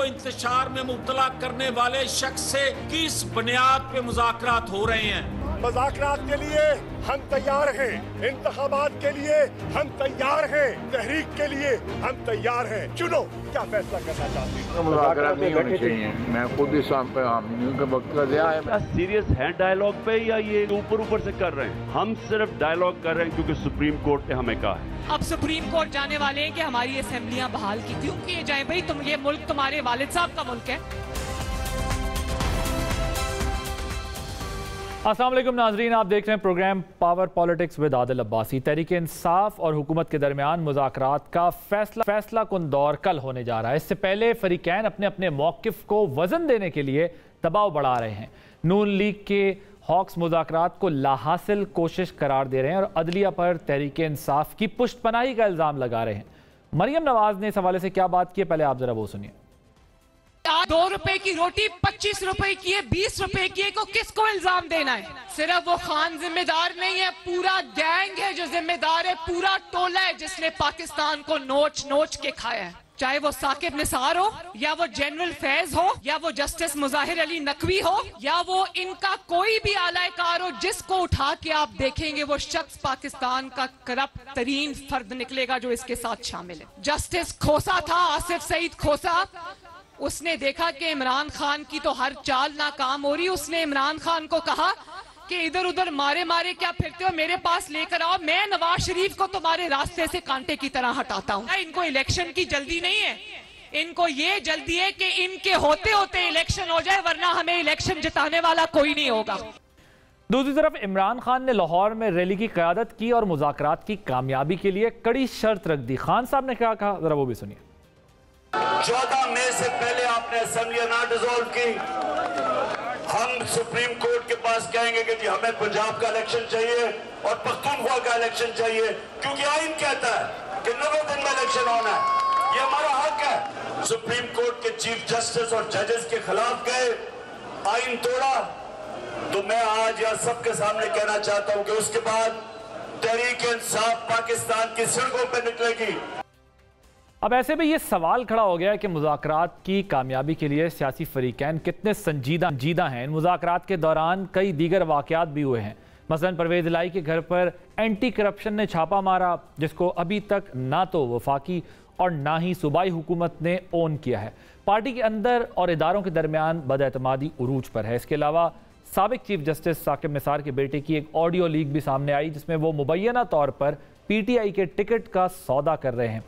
को इंतशार में मुब्तला करने वाले शख्स से किस बुनियाद पे मुज़ाकरात हो रहे हैं? मुज़ाकरात के लिए हम तैयार हैं, इंतखाबात के लिए हम तैयार हैं, तहरीक के लिए हम तैयार हैं। चुनो क्या फैसला करना चाहते हैं। मुज़ाकरात नहीं होनी चाहिए। मैं खुद इस वक्त का दिया है। सीरियस है डायलॉग पे या ये ऊपर से कर रहे हैं? हम सिर्फ डायलॉग कर रहे हैं क्योंकि सुप्रीम कोर्ट ने हमें कहा है। अब सुप्रीम कोर्ट जाने वाले हैं कि हमारी असेंबलियां बहाल की क्यों किए जाए? भाई तुम, ये मुल्क तुम्हारे वालिद साहब का मुल्क है। अस्सलाम वालेकुम नाजरीन, आप देख रहे हैं program power politics with Adil Abbasi. Tehreek Insaf और हुकूमत के दरमियान मुज़ाकरात का फैसला कुन दौर कल होने जा रहा है। इससे पहले फरीकैन अपने अपने मौक़िफ़ को वज़न देने के लिए दबाव बढ़ा रहे हैं। नून लीग के हॉक्स मुज़ाकरात को लाहासिल कोशिश करार दे रहे हैं और अदलिया पर तहरीक इंसाफ की पुष्टपनाही का इल्ज़ाम लगा रहे हैं। मरियम नवाज ने इस हवाले से क्या बात की है, पहले आप ज़रा वो सुनिए। 2 रुपए की रोटी 25 रुपए की है, 20 रुपए की है, को किसको इल्जाम देना है? सिर्फ वो खान जिम्मेदार नहीं है, पूरा गैंग है जो जिम्मेदार है, पूरा टोला है जिसने पाकिस्तान को नोच नोच के खाया है। चाहे वो साकिब निसार हो, या वो जनरल फैज हो, या वो जस्टिस मुजाहिर अली नकवी हो, या वो इनका कोई भी आलाकार हो, जिसको उठा के आप देखेंगे वो शख्स पाकिस्तान का करप्ट तरीन फर्द निकलेगा जो इसके साथ शामिल है। जस्टिस खोसा था, आसिफ सईद खोसा, उसने देखा कि इमरान खान की तो हर चाल नाकाम हो रही। उसने इमरान खान को कहा कि इधर उधर मारे मारे क्या फिरते हो, मेरे पास लेकर आओ, मैं नवाज शरीफ को तुम्हारे रास्ते से कांटे की तरह हटाता हूँ। इनको इलेक्शन की जल्दी नहीं है, इनको ये जल्दी है कि इनके होते होते इलेक्शन हो जाए, वरना हमें इलेक्शन जिताने वाला कोई नहीं होगा। दूसरी तरफ इमरान खान ने लाहौर में रैली की क़यादत की और मुज़ाकरात की कामयाबी के लिए कड़ी शर्त रख दी। खान साहब ने क्या कहा, जरा वो भी सुनिए। 14 मई से पहले आपने असेंबली ना डिसॉल्व की, हम सुप्रीम कोर्ट के पास कहेंगे कि जी हमें पंजाब का इलेक्शन चाहिए और पख्तूनख्वा का इलेक्शन चाहिए, क्योंकि आइन कहता है कि 90 दिन में इलेक्शन होना है, ये हमारा हक है। सुप्रीम कोर्ट के चीफ जस्टिस और जजेस के खिलाफ गए, आइन तोड़ा, तो मैं आज यहाँ सबके सामने कहना चाहता हूँ कि उसके बाद तहरीक इंसाफ पाकिस्तान की सड़कों पर निकलेगी। अब ऐसे में ये सवाल खड़ा हो गया है कि मुज़ाकरात की कामयाबी के लिए सियासी फरीकैन कितने संजीदा हैं। इन मुज़ाकरात के दौरान कई दीगर वाक़यात भी हुए हैं। मसलन परवेज़ इलाही के घर पर एंटी करप्शन ने छापा मारा, जिसको अभी तक ना तो वफाकी और ना ही सूबाई हुकूमत ने ओन किया है। पार्टी के अंदर और इदारों के दरमियान बदएतमादी उरूज पर है। इसके अलावा साबिक चीफ जस्टिस साकिब निसार के बेटे की एक ऑडियो लीक भी सामने आई, जिसमें वो मुबैना तौर पर PTI के टिकट का सौदा कर रहे हैं।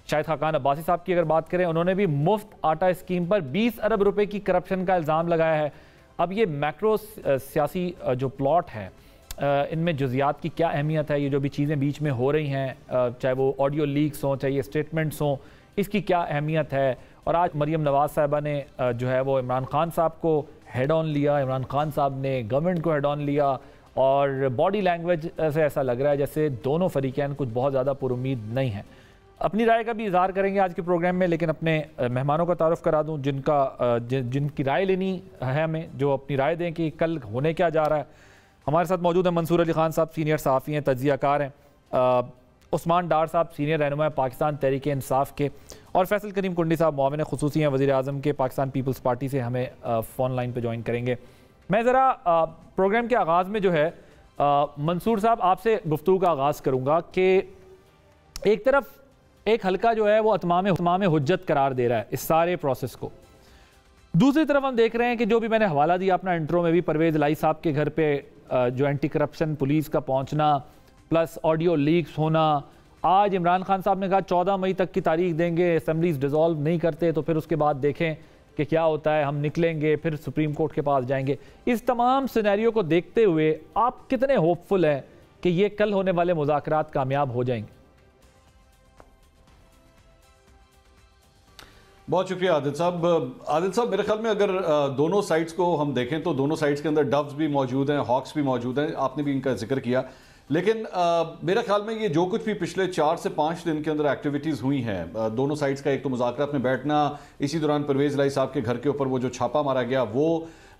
शाहिद खाकान अब्बासी साहब की अगर बात करें, उन्होंने भी मुफ्त आटा स्कीम पर 20 अरब रुपए की करप्शन का इल्ज़ाम लगाया है। अब ये मैक्रो सियासी जो प्लॉट है, इनमें जुज़ियात की क्या अहमियत है, ये जो भी चीज़ें बीच में हो रही हैं, चाहे वो ऑडियो लीक्स हों, चाहे ये स्टेटमेंट्स हों, इसकी क्या अहमियत है। और आज मरियम नवाज साहिबा ने जो है वो इमरान खान साहब को हेड ऑन लिया, इमरान खान साहब ने गवर्नमेंट को हेड ऑन लिया, और बॉडी लैंग्वेज से ऐसा लग रहा है जैसे दोनों फरीकैन कुछ बहुत ज़्यादा पुरुमीद नहीं हैं। अपनी राय का भी इज़हार करेंगे आज के प्रोग्राम में, लेकिन अपने मेहमानों का तारुफ करा दूं जिनकी राय लेनी है हमें, जो अपनी राय दें कि कल होने क्या जा रहा है। हमारे साथ मौजूद है मंसूर अली खान साहब, सीनियर सहाफ़ी हैं, तज्ज़ियाकार हैं, उस्मान डार साहब सीनियर रहनुमा पाकिस्तान तहरीक इंसाफ के, और फैसल करीम कुंडी साहब मुआविन खुसूसी हैं वज़ीर आज़म के, पाकिस्तान पीपल्स पार्टी से हमें फ़ोन लाइन पर ज्वाइन करेंगे। मैं ज़रा प्रोग्राम के आगाज़ में जो है मंसूर साहब आपसे गुफ्तगू का आगाज़ करूँगा कि एक तरफ एक हल्का जो है वो अतमाम हुज्जत करार दे रहा है इस सारे प्रोसेस को, दूसरी तरफ हम देख रहे हैं कि जो भी मैंने हवाला दिया अपना इंट्रो में भी, परवेज़ इलाही साहब के घर पे जो एंटी करप्शन पुलिस का पहुंचना प्लस ऑडियो लीक्स होना, आज इमरान खान साहब ने कहा 14 मई तक की तारीख देंगे, असेंबलीज डिसॉल्व नहीं करते तो फिर उसके बाद देखें कि क्या होता है, हम निकलेंगे फिर सुप्रीम कोर्ट के पास जाएंगे। इस तमाम सिनेरियो को देखते हुए आप कितने होपफुल हैं कि ये कल होने वाले मुज़ाकरात कामयाब हो जाएंगे? बहुत शुक्रिया आदिल साहब। आदिल साहब, मेरे ख्याल में अगर दोनों साइड्स को हम देखें तो दोनों साइड्स के अंदर डव्स भी मौजूद हैं, हॉक्स भी मौजूद हैं, आपने भी इनका जिक्र किया, लेकिन मेरे ख्याल में ये जो कुछ भी पिछले 4 से 5 दिन के अंदर एक्टिविटीज़ हुई हैं दोनों साइड्स का, एक तो मुज़ाकरात में बैठना, इसी दौरान परवेज़ इलाही साहब के घर के ऊपर वो जो छापा मारा गया वो,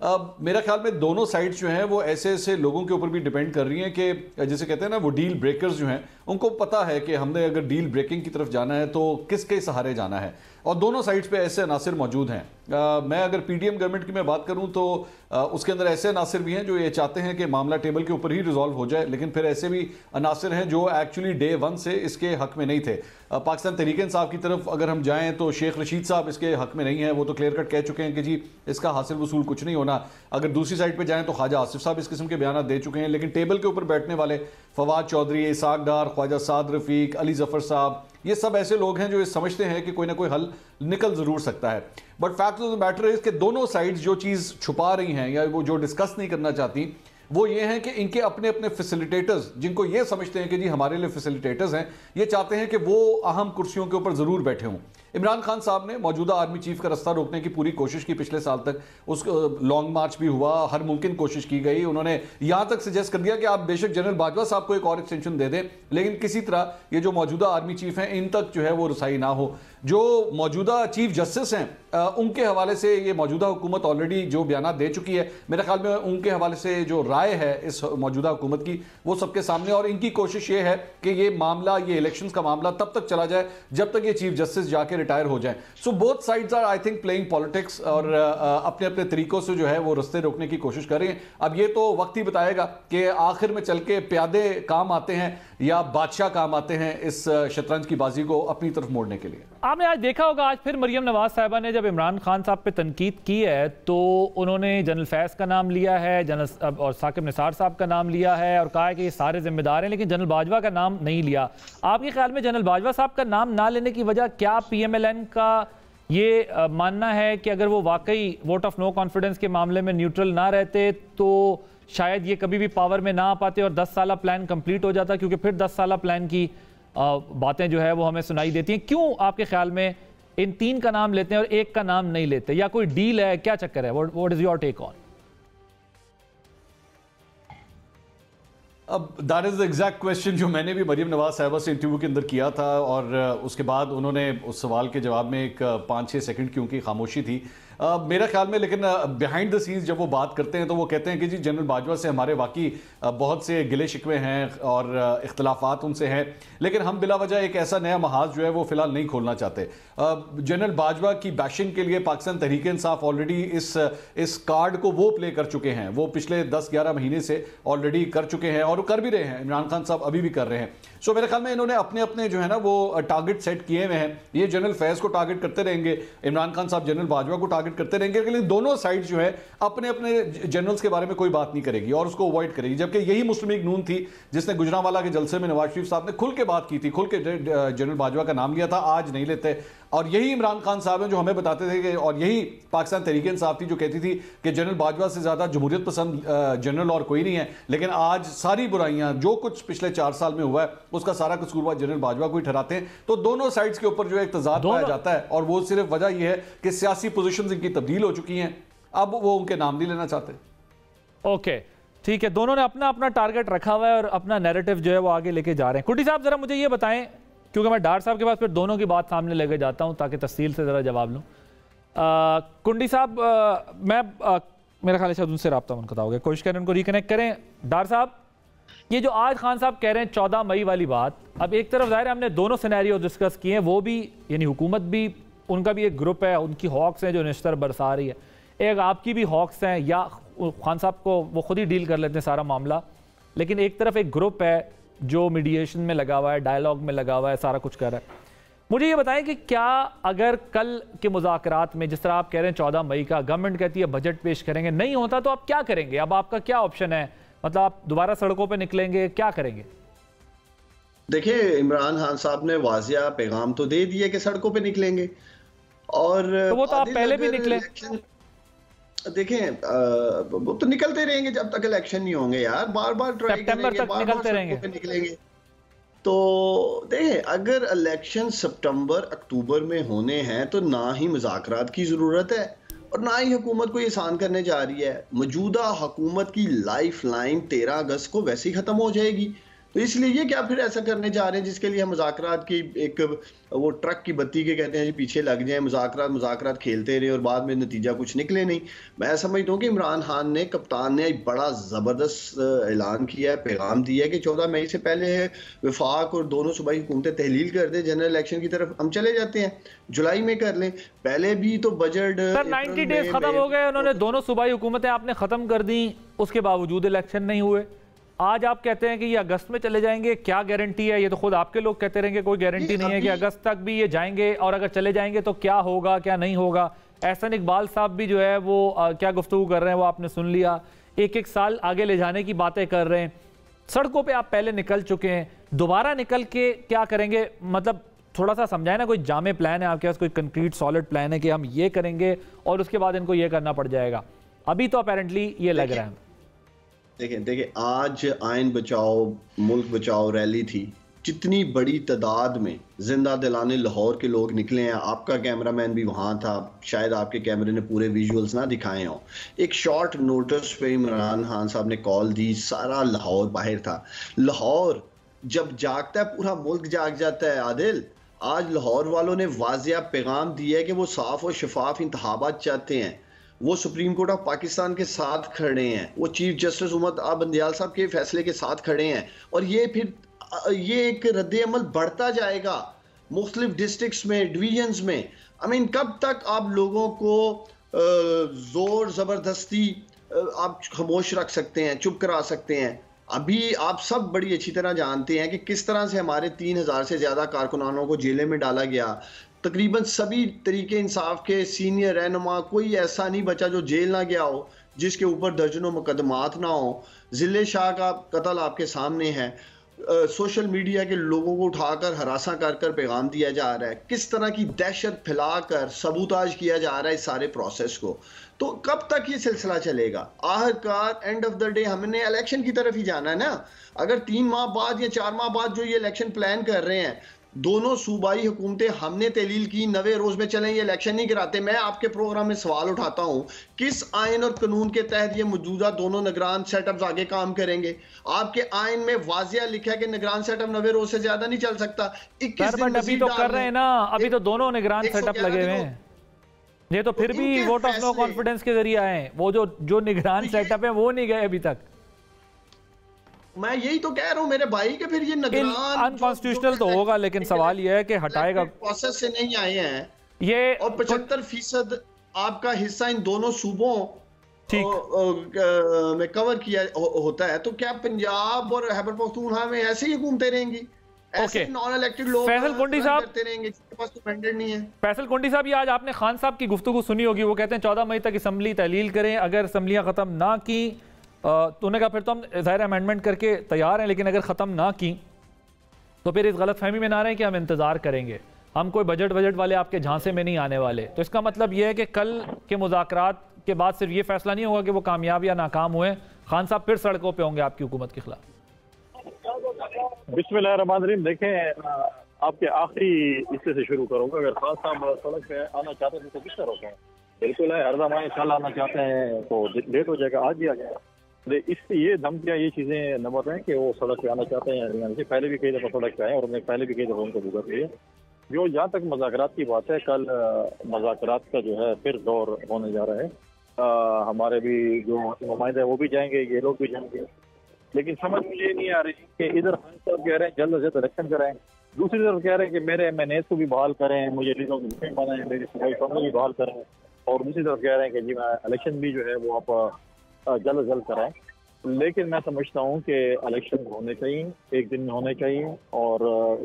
मेरा ख्याल में दोनों साइड्स जो हैं वो ऐसे ऐसे लोगों के ऊपर भी डिपेंड कर रही हैं कि जैसे कहते हैं ना, वो डील ब्रेकर्स जो हैं उनको पता है कि हमने अगर डील ब्रेकिंग की तरफ जाना है तो किसके सहारे जाना है, और दोनों साइड्स पे ऐसे अनासिर मौजूद हैं। मैं अगर पीडीएम गवर्नमेंट की मैं बात करूं तो उसके अंदर ऐसे अनासिर भी हैं जो ये चाहते हैं कि मामला टेबल के ऊपर ही रिजॉल्व हो जाए, लेकिन फिर ऐसे भी अनासिर हैं जो एक्चुअली डे वन से इसके हक में नहीं थे। पाकिस्तान तहरीक इंसाफ की तरफ अगर हम जाएं तो शेख रशीद साहब इसके हक में नहीं है, वो तो क्लियर कट कह चुके हैं कि जी इसका हासिल वसूल कुछ नहीं होना। अगर दूसरी साइड पे जाएं तो ख्वाजा आसिफ साहब इस किस्म के बयान दे चुके हैं, लेकिन टेबल के ऊपर बैठने वाले फवाद चौधरी, इसाक डार, ख्वाजा साद रफीक, अली जफर साहब, ये सब ऐसे लोग हैं जो ये समझते हैं कि कोई ना कोई हल निकल जरूर सकता है। But fact of the matter is कि दोनों साइड्स जो चीज़ छुपा रही हैं या वो जो डिस्कस नहीं करना चाहती वो ये हैं कि इनके अपने अपने फैसिलिटेटर्स, जिनको ये समझते हैं कि जी हमारे लिए फैसिलिटेटर्स हैं, ये चाहते हैं कि वो अहम कुर्सियों के ऊपर ज़रूर बैठे हों। इमरान खान साहब ने मौजूदा आर्मी चीफ का रास्ता रोकने की पूरी कोशिश की पिछले साल तक, उस लॉन्ग मार्च भी हुआ, हर मुमकिन कोशिश की गई। उन्होंने यहाँ तक सजेस्ट कर दिया कि आप बेशक जनरल बाजवा साहब को एक और एक्सटेंशन दे दें, लेकिन किसी तरह ये जो मौजूदा आर्मी चीफ हैं इन तक जो है वो रसाई ना हो। जो मौजूदा चीफ जस्टिस हैं उनके हवाले से ये मौजूदा हुकूमत ऑलरेडी जो बयान दे चुकी है, मेरे ख्याल में उनके हवाले से जो राय है इस मौजूदा हुकूमत की वो सबके सामने, और इनकी कोशिश ये है कि ये मामला, ये इलेक्शंस का मामला तब तक चला जाए जब तक ये चीफ जस्टिस जाके रिटायर हो जाए। So both sides are I think playing politics और अपने अपने तरीकों से जो है वो रस्ते रोकने की कोशिश कर रहे हैं। अब ये तो वक्त ही बताएगा कि आखिर में चल के प्यादे काम आते हैं या बादशाह काम आते हैं इस शतरंज की बाजी को अपनी तरफ मोड़ने के लिए। आपने आज देखा होगा, आज फिर मरियम नवाज साहिबा ने जब इमरान खान साहब पे तनकीद की है तो उन्होंने जनरल फैज़ का नाम लिया है, जनरल और साकिब निसार साहब का नाम लिया है और कहा है कि ये सारे जिम्मेदार हैं, लेकिन जनरल बाजवा का नाम नहीं लिया। आपके ख्याल में जनरल बाजवा साहब का नाम ना लेने की वजह क्या PMLN का ये मानना है कि अगर वो वाकई वोट ऑफ नो कॉन्फिडेंस के मामले में न्यूट्रल ना रहते तो शायद ये कभी भी पावर में ना आ पाते और 10 साला प्लान कंप्लीट हो जाता, क्योंकि फिर 10 साला प्लान की बातें जो है वो हमें सुनाई देती हैं। क्यों आपके ख्याल में इन 3 का नाम लेते हैं और 1 का नाम नहीं लेते, या कोई डील है, क्या चक्कर है? What is your take on? अब that is the exact question जो मैंने भी मरियम नवाज साहिबा से इंटरव्यू के अंदर किया था, और उसके बाद उन्होंने उस सवाल के जवाब में एक 5-6 सेकंड की उनकी खामोशी थी मेरा ख्याल में। लेकिन बिहाइंड द सीन्स जब वो बात करते हैं तो वो कहते हैं कि जी जनरल बाजवा से हमारे वाकई बहुत से गिले शिकवे हैं और इख्तलाफात उनसे हैं, लेकिन हम बिला वजह एक ऐसा नया महाज जो है वो फिलहाल नहीं खोलना चाहते। जनरल बाजवा की बैशिंग के लिए पाकिस्तान तहरीक इंसाफ ऑलरेडी इस कार्ड को वो प्ले कर चुके हैं, वो पिछले 10-11 महीने से ऑलरेडी कर चुके हैं और कर भी रहे हैं। इमरान खान साहब अभी भी कर रहे हैं। सो मेरे ख्याल में इन्होंने अपने अपने जो है ना वो टारगेट सेट किए हुए हैं। ये जनरल फैज़ को टारगेट करते रहेंगे, इमरान खान साहब जनरल बाजवा को टारगेट करते रहेंगे, लेकिन दोनों साइड जो है अपने अपने जनरल्स के बारे में कोई बात नहीं करेगी और उसको अवॉइड करेगी। जबकि यही मुस्लिम लीग नून थी जिसने गुजरांवाला के जलसे में नवाज शरीफ साहब ने खुल के बात की थी, खुल के जनरल बाजवा का नाम लिया था, आज नहीं लेते। और यही इमरान खान साहब हैं जो हमें बताते थे कि, और यही पाकिस्तान तहरीक इंसाफ थी जो कहती थी कि जनरल बाजवा से ज्यादा जमहूरियत पसंद जनरल और कोई नहीं है। लेकिन आज सारी बुराइयां जो कुछ पिछले 4 साल में हुआ है उसका सारा कसूरवार जनरल बाजवा को ही ठहराते हैं। तो दोनों साइड्स के ऊपर जो है एक तजाद पाया जाता है, और वो सिर्फ वजह यह है कि सियासी पोजीशंस इनकी तब्दील हो चुकी हैं, अब वो उनके नाम नहीं लेना चाहते। ओके, ठीक है, दोनों ने अपना अपना टारगेट रखा हुआ है और अपना नैरेटिव जो है वो आगे लेके जा रहे हैं। कुटी साहब जरा मुझे ये बताएं, क्योंकि मैं डार साहब के पास फिर दोनों की बात सामने लेके जाता हूं ताकि तफसील से जरा जवाब लूं। कुंडी साहब, मेरा ख्याल है उनसे रब्ता मुनक़ता हो गया, कोशिश करें उनको रिकनेक्ट करें। डार साहब, ये जो आज खान साहब कह रहे हैं 14 मई वाली बात, अब एक तरफ जाहिर है हमने दोनों सिनेरियो डिस्कस किए हैं, वो भी यानी हुकूमत भी, उनका भी एक ग्रुप है, उनकी हॉक्स हैं जो निश्तर बरसा रही है, एक आपकी भी हॉक्स हैं, या खान साहब को वो खुद ही डील कर लेते हैं सारा मामला, लेकिन एक तरफ एक ग्रुप है जो मीडिएशन में लगा हुआ है, डायलॉग में लगा हुआ है, सारा कुछ कर रहा है। मुझे ये बताएं कि क्या अगर कल के मुज़ाकरात में, जिस तरह आप कह रहे हैं 14 मई का, गवर्नमेंट कहती है बजट पेश करेंगे, नहीं होता तो आप क्या करेंगे? अब आपका क्या ऑप्शन है? मतलब आप दोबारा सड़कों पे निकलेंगे, क्या करेंगे? देखिए, इमरान खान साहब ने वाजिया पैगाम तो दे दिया कि सड़कों पे निकलेंगे, और तो वो तो आप पहले भी निकले। देखें, वो तो निकलते रहेंगे जब तक इलेक्शन नहीं होंगे यार, बार बार ट्राई सितंबर तक निकलते रहेंगे, निकलेंगे। तो देखें, अगर इलेक्शन सितंबर अक्टूबर में होने हैं तो ना ही मुज़ाकरात की ज़रूरत है और ना ही हुकूमत को ये आसान करने जा रही है। मौजूदा हुकूमत की लाइफ लाइन 13 अगस्त को वैसे ही ख़त्म हो जाएगी। तो इसलिए ये क्या फिर ऐसा करने जा रहे हैं जिसके लिए हम मुज़ाकरात की एक वो ट्रक की बत्ती के कहते हैं जी पीछे लग जाए, मुज़ाकरात खेलते रहे और बाद में नतीजा कुछ निकले नहीं। मैं समझता हूँ कि इमरान खान ने, कप्तान ने एक बड़ा ज़बरदस्त ऐलान किया है, पैगाम दिया है कि 14 मई से पहले वफाक और दोनों सूबाई हुकूमतें तहलील कर दें, जनरल इलेक्शन की तरफ हम चले जाते हैं, जुलाई में कर लें। पहले भी तो बजट 90 डेज खत्म हो गए, उन्होंने दोनों सूबाई हुकूमतें आपने खत्म कर दी, उसके बावजूद इलेक्शन नहीं हुए। आज आप कहते हैं कि ये अगस्त में चले जाएंगे, क्या गारंटी है? ये तो खुद आपके लोग कहते रहेंगे, कोई गारंटी नहीं है कि अगस्त तक भी ये जाएंगे, और अगर चले जाएंगे तो क्या होगा क्या नहीं होगा। एहसन इकबाल साहब भी जो है वो क्या गुफ्तगू कर रहे हैं वो आपने सुन लिया, एक साल आगे ले जाने की बातें कर रहे हैं। सड़कों पे आप पहले निकल चुके हैं, दोबारा निकल के क्या करेंगे? मतलब थोड़ा सा समझाए ना, कोई जामे प्लान है आपके पास, कोई कंक्रीट सॉलिड प्लान है कि हम ये करेंगे और उसके बाद इनको ये करना पड़ जाएगा? अभी तो अपेरेंटली ये लग रहा है। देखिए आज आयन बचाओ मुल्क बचाओ रैली थी, जितनी बड़ी तादाद में जिंदा दिलाने लाहौर के लोग निकले हैं। आपका कैमरामैन भी वहाँ था, शायद आपके कैमरे ने पूरे विजुअल्स ना दिखाए हों। एक शॉर्ट नोटिस पे इमरान खान साहब ने कॉल दी, सारा लाहौर बाहर था। लाहौर जब जागता है पूरा मुल्क जाग जाता है आदिल। आज लाहौर वालों ने वाज़िया पैगाम दिया है कि वो साफ और शफाफ इंतखाबात चाहते हैं, वो सुप्रीम कोर्ट ऑफ पाकिस्तान के साथ खड़े हैं, वो चीफ जस्टिस उमर बंदियाल साहब के फैसले के साथ खड़े हैं, और ये फिर ये एक रद्द अमल बढ़ता जाएगा मुख्तलिफ डिस्ट्रिक्ट्स में, डिवीजन्स में। आई मीन कब तक आप लोगों को जोर ज़बरदस्ती आप खामोश रख सकते हैं, चुप करा सकते हैं? अभी आप सब बड़ी अच्छी तरह जानते हैं कि किस तरह से हमारे 3000 से ज़्यादा कारकुनानों को जेलें में डाला गया। तकरीबन सभी तरीके इंसाफ के सीनियर रहनुमा, कोई ऐसा नहीं बचा जो जेल ना गया हो, जिसके ऊपर दर्जनों मुकदमात ना हो। जिले शाह का कत्ल आपके सामने है। सोशल मीडिया के लोगों को उठाकर हरासा कर कर पैगाम दिया जा रहा है, किस तरह की दहशत फैलाकर सबूताज किया जा रहा है इस सारे प्रोसेस को। तो कब तक ये सिलसिला चलेगा? आखिरकार एंड ऑफ द डे हमने इलेक्शन की तरफ ही जाना है ना। अगर 3 माह बाद या 4 माह बाद जो ये इलेक्शन प्लान कर रहे हैं, दोनों सूबाई हुकूमतें हमने तहलील की, 90 रोज में चलें, ये इलेक्शन नहीं कराते। मैं आपके प्रोग्राम में सवाल उठाता हूं, किस आयन और कानून के तहत ये मौजूदा दोनों निगरान सेटअप्स आगे काम करेंगे? आपके आयन में वाजिया लिखा है कि निगरान सेटअप 90 रोज से ज्यादा नहीं चल सकता। 21 दिन अभी तो कर रहे हैं ना, अभी तो दोनों निगरान सेटअप लगे हुए हैं। ये तो फिर भी वोट ऑफ नो कॉन्फिडेंस के जरिए आए, वो जो निगरान सेटअप है वो नहीं गए अभी तक। मैं यही तो कह रहा हूं मेरे भाई के फिर ये निगरान अनकॉन्स्टिट्यूशनल तो होगा, लेकिन सवाल यह है कि हटाएगा प्रोसेस से नहीं आए हैं ये, और 75% आपका हिस्सा इन दोनों सूबों में कवर किया होता है। तो क्या पंजाब और खैबर पख्तूनख्वा में ऐसे ही हुकूमतें रहेंगी? ऐसे नॉन इलेक्टेड लोग फैसल कुंडी साहब करते रहेंगे जिसके पास तो मैंडेट नहीं है। फैसल कुंडी साहब, ये आज आपने खान साहब की गुफ्तगू सुनी होगी, वो कहते हैं 14 मई तक असम्बली तहलील करें, अगर असम्बलियां खत्म ना की तो उन्होंने कहा फिर तो हम ज़ाहिर अमेंडमेंट करके तैयार हैं, लेकिन अगर ख़त्म ना की तो फिर इस गलत फहमी में ना रहें कि हम इंतज़ार करेंगे, हम कोई बजट वाले आपके झांसे में नहीं आने वाले। तो इसका मतलब यह है कि कल के मुज़ाकरात के बाद सिर्फ ये फैसला नहीं होगा कि वो कामयाब या नाकाम हुए, खान साहब फिर सड़कों पर होंगे आपकी हुकूमत के खिलाफ। बिस्मिल्लाहिर्रहमानिर्रहीम। देखें, आपके आखिरी हिस्से से शुरू करूँगा। अगर खान साहब सड़क पे आना चाहते हैं तो किस तरह रोकें? बिल्कुल है, हर दफा इंशाल्लाह आना चाहते हैं तो लेट हो जाएगा, आज ही आ जाएगा। इस ये धमकियाँ ये चीज़ें नंबर हैं कि वो सड़क पे आना चाहते हैं, पहले भी कई दफ़ा सड़क पे आए और उन्हें पहले भी कई दफ़ा उनको भुगत हुई है। जो जहाँ तक मुज़ाकरात की बात है, कल मुज़ाकरात का जो है फिर दौर होने जा रहा है। हमारे भी जो नुमाइंदे हैं वो भी जाएंगे, ये लोग भी जाएंगे, लेकिन समझ मुझे नहीं आ रही कि इधर खान साहब कह रहे हैं जल्द से जल्द इलेक्शन कराएं, दूसरी तरफ कह रहे हैं कि मेरे MNAs को भी बहाल करें, मुझे लीडरों को मुख्य बनाएं, मेरी सूबाई फर्म भी बहाल करें, और दूसरी तरफ कह रहे हैं कि जी मैं इलेक्शन भी जो है वो आप जल्द जल्द कराएं। लेकिन मैं समझता हूँ कि इलेक्शन होने चाहिए, एक दिन में होने चाहिए और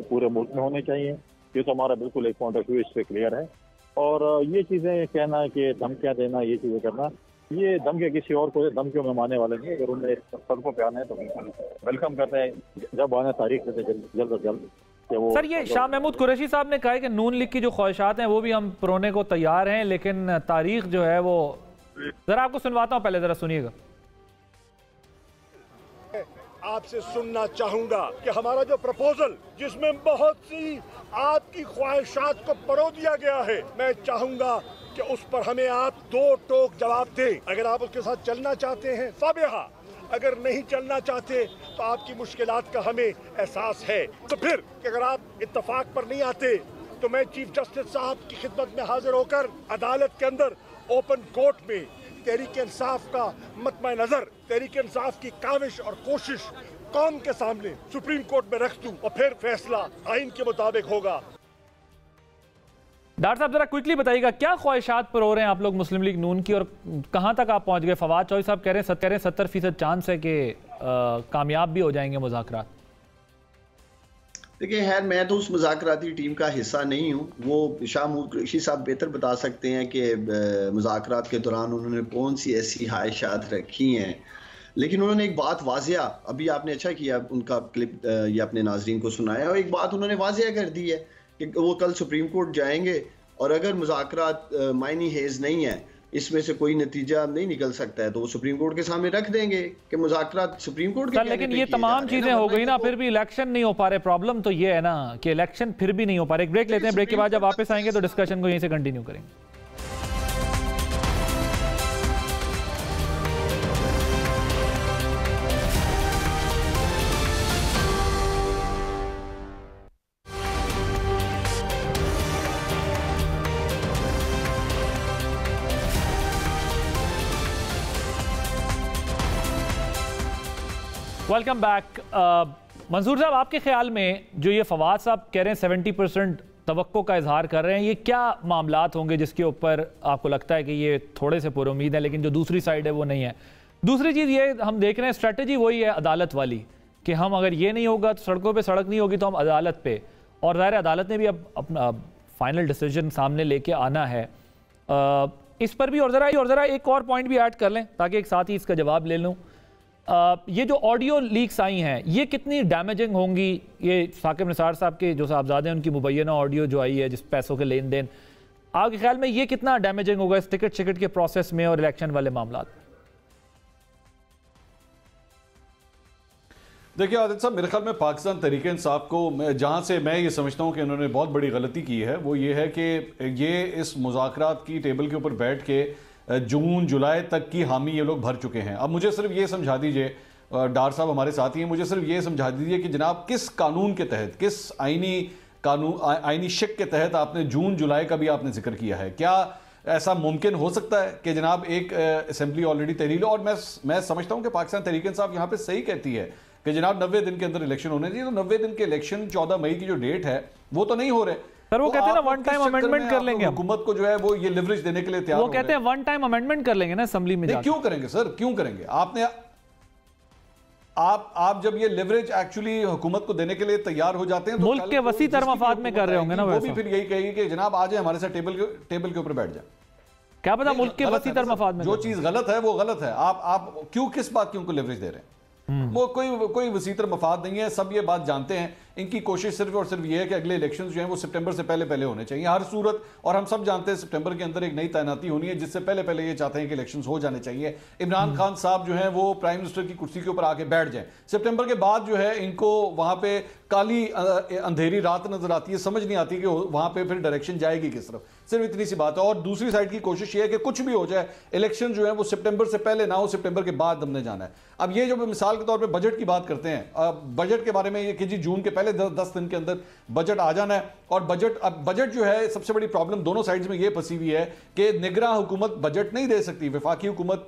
पूरे मुल्क में होने चाहिए। ये तो हमारा बिल्कुल एक पॉइंट ऑफ व्यू इस पर क्लियर है। और ये चीज़ें कहना कि धमकियाँ देना, ये चीज़ें करना, ये धमकियाँ किसी और को धमकियों में मानने वाले नहीं। अगर उन्हें सड़कों पे आना है तो वेलकम करते हैं, जब आना तारीख देते जल्द अज जल्द। सर, ये शाह महमूद कुरैशी साहब ने कहा है कि नून लीग की जो ख्वाहिशात हैं वो भी हम पुरोने को तैयार हैं, लेकिन तारीख जो है वो, जरा आपको सुनवाता हूँ, पहले जरा सुनिएगा। आपसे सुनना चाहूंगा कि हमारा जो प्रपोजल, जिसमें बहुत सी आपकी ख्वाहिशात को परो दिया गया है, मैं चाहूंगा कि उस पर हमें आप 2 टोक जवाब दें। अगर आप उसके साथ चलना चाहते हैं, साबिहा, अगर नहीं चलना चाहते तो आपकी मुश्किलात का हमें एहसास है। तो फिर अगर आप इत्तफाक पर नहीं आते तो मैं चीफ जस्टिस साहब की खिदमत में हाजिर होकर अदालत के अंदर ओपन कोर्ट में तहरीक इंसाफ का मतमा नजर, तहरीक इंसाफ की काविश और कोशिश कौम के सामने सुप्रीम कोर्ट में रख दूं और फिर फैसला आइन के मुताबिक होगा। डॉक्टर साहब जरा क्विकली बताइएगा क्या ख्वाहिशात पर हो रहे हैं आप लोग मुस्लिम लीग नून की, और कहां तक आप पहुंच गए? फवाद चौधरी साहब कह रहे हैं 70% चांस है कि कामयाब भी हो जाएंगे मुज़ाकरात। देखिए खैर मैं तो उस मुज़ाकराती टीम का हिस्सा नहीं हूँ, वो शाह कुरैशी साहब बेहतर बता सकते हैं कि मुज़ाकरात के दौरान उन्होंने कौन सी ऐसी ख्वाहिशात रखी हैं। लेकिन उन्होंने एक बात वाजिया, अभी आपने अच्छा किया उनका क्लिप ये अपने नाजरीन को सुनाया, और एक बात उन्होंने वाजिया कर दी है कि वो कल सुप्रीम कोर्ट जाएंगे और अगर मुज़ाकरात मायनी हेज नहीं है, इसमें से कोई नतीजा नहीं निकल सकता है, तो वो सुप्रीम कोर्ट के सामने रख देंगे कि मुज़ाकरात सुप्रीम कोर्ट के। लेकिन ये तमाम चीजें हो गई ना, फिर भी इलेक्शन नहीं हो पा रहे। प्रॉब्लम तो ये है ना कि इलेक्शन फिर भी नहीं हो पा रहे। एक ब्रेक लेते हैं, ब्रेक के बाद जब वापस आएंगे तो डिस्कशन को यहीं से कंटिन्यू करेंगे। Welcome back. मंसूर साहब, आपके ख्याल में जो ये फवाद साहब कह रहे हैं 70% तवक्को का इजहार कर रहे हैं, ये क्या मामलात होंगे जिसके ऊपर आपको लगता है कि ये थोड़े से पुरुमीद है, लेकिन जो दूसरी साइड है वो नहीं है? दूसरी चीज़ ये हम देख रहे हैं स्ट्रेटजी वही है अदालत वाली कि हम अगर ये नहीं होगा तो सड़कों पर सड़क नहीं होगी तो हम अदालत पे, और ज़ाहिर अदालत ने भी अब अपना फाइनल डिसीजन सामने लेके आना है इस पर भी। और ज़रा एक और पॉइंट भी ऐड कर लें ताकि एक साथ ही इसका जवाब ले लूँ। ये जो ऑडियो लीक्स आई हैं ये कितनी डैमेजिंग होंगी? ये साकिब निसार साहब के जो साहबजादे हैं उनकी मुबैना ऑडियो जो आई है जिस पैसों के लेन देन, आपके ख्याल में ये कितना डैमेजिंग होगा इस टिकट के प्रोसेस में और इलेक्शन वाले मामला? देखिए आदित्य साहब, मेरे ख्याल में पाकिस्तान तहरीक इंसाफ को जहाँ से मैं ये समझता हूँ कि उन्होंने बहुत बड़ी गलती की है वो ये है कि ये इस मुज़ाकरात की टेबल के ऊपर बैठ के जून जुलाई तक की हामी ये लोग भर चुके हैं। अब मुझे सिर्फ ये समझा दीजिए, डार साहब हमारे साथ ही हैं, मुझे सिर्फ ये समझा दीजिए कि जनाब किस कानून के तहत, किस आईनी शिक के तहत आपने जून जुलाई का भी आपने जिक्र किया है? क्या ऐसा मुमकिन हो सकता है कि जनाब एक असेंबली ऑलरेडी तहरीर, और मैं समझता हूँ कि पाकिस्तान तहरीक इंसाफ यहाँ पे सही कहती है कि जनाब 90 दिन के अंदर इलेक्शन होने चाहिए, तो 90 दिन के इलेक्शन 14 मई की जो डेट है वो तो नहीं हो रहे। सर वो कहते हैं ना वन टाइम अमेंडमेंट कर लेंगे, हुकूमत को जो है वो ये लिवरेज देने के लिए तैयार, वो कहते हैं वन टाइम अमेंडमेंट कर लेंगे ना असेंबली में। क्यों करेंगे सर, क्यों करेंगे? आप जब ये लिवरेज एक्चुअली हुकूमत को देने के लिए तैयार हो जाते हैं तो मुल्क के वसी तर मफाद में कर रहे होंगे ना, वो भी फिर यही कहेगी कि जनाब आ जाए हमारे साथ टेबल के ऊपर बैठ जाए। क्या पता मुल्क के वसी तर मफाद में जो चीज गलत है वो गलत है। आप क्यों, किस बात की उनको लिवरेज दे रहे हैं? वो कोई वसीतर मफाद नहीं है, सब ये बात जानते हैं। इनकी कोशिश सिर्फ और सिर्फ ये है कि अगले इलेक्शंस जो हैं वो सितंबर से पहले होने चाहिए हर सूरत, और हम सब जानते हैं सितंबर के अंदर एक नई तैनाती होनी है जिससे पहले ये चाहते हैं कि इलेक्शंस हो जाने चाहिए। इमरान खान साहब जो हैं वो प्राइम मिनिस्टर की कुर्सी के ऊपर आके बैठ जाएं। सितंबर के बाद जो है इनको वहां पे काली अंधेरी रात नजर आती है, समझ नहीं आती कि वहां पे फिर डायरेक्शन जाएगी किस तरफ, सिर्फ इतनी सी बात है। और दूसरी साइड की कोशिश ये है कि कुछ भी हो जाए, इलेक्शन जो है वो सितंबर से पहले ना हो, सितंबर के बाद हमने जाना है। अब ये जो मिसाल के तौर पे बजट की बात करते हैं, बजट के बारे में ये कि जी जून के पहले 10 दिन के अंदर बजट आ जाना है, और बजट जो है सबसे बड़ी प्रॉब्लम दोनों साइड्स में ये फंसी हुई है कि निगरान हुकूमत बजट नहीं दे सकती, वफाकी हुकूमत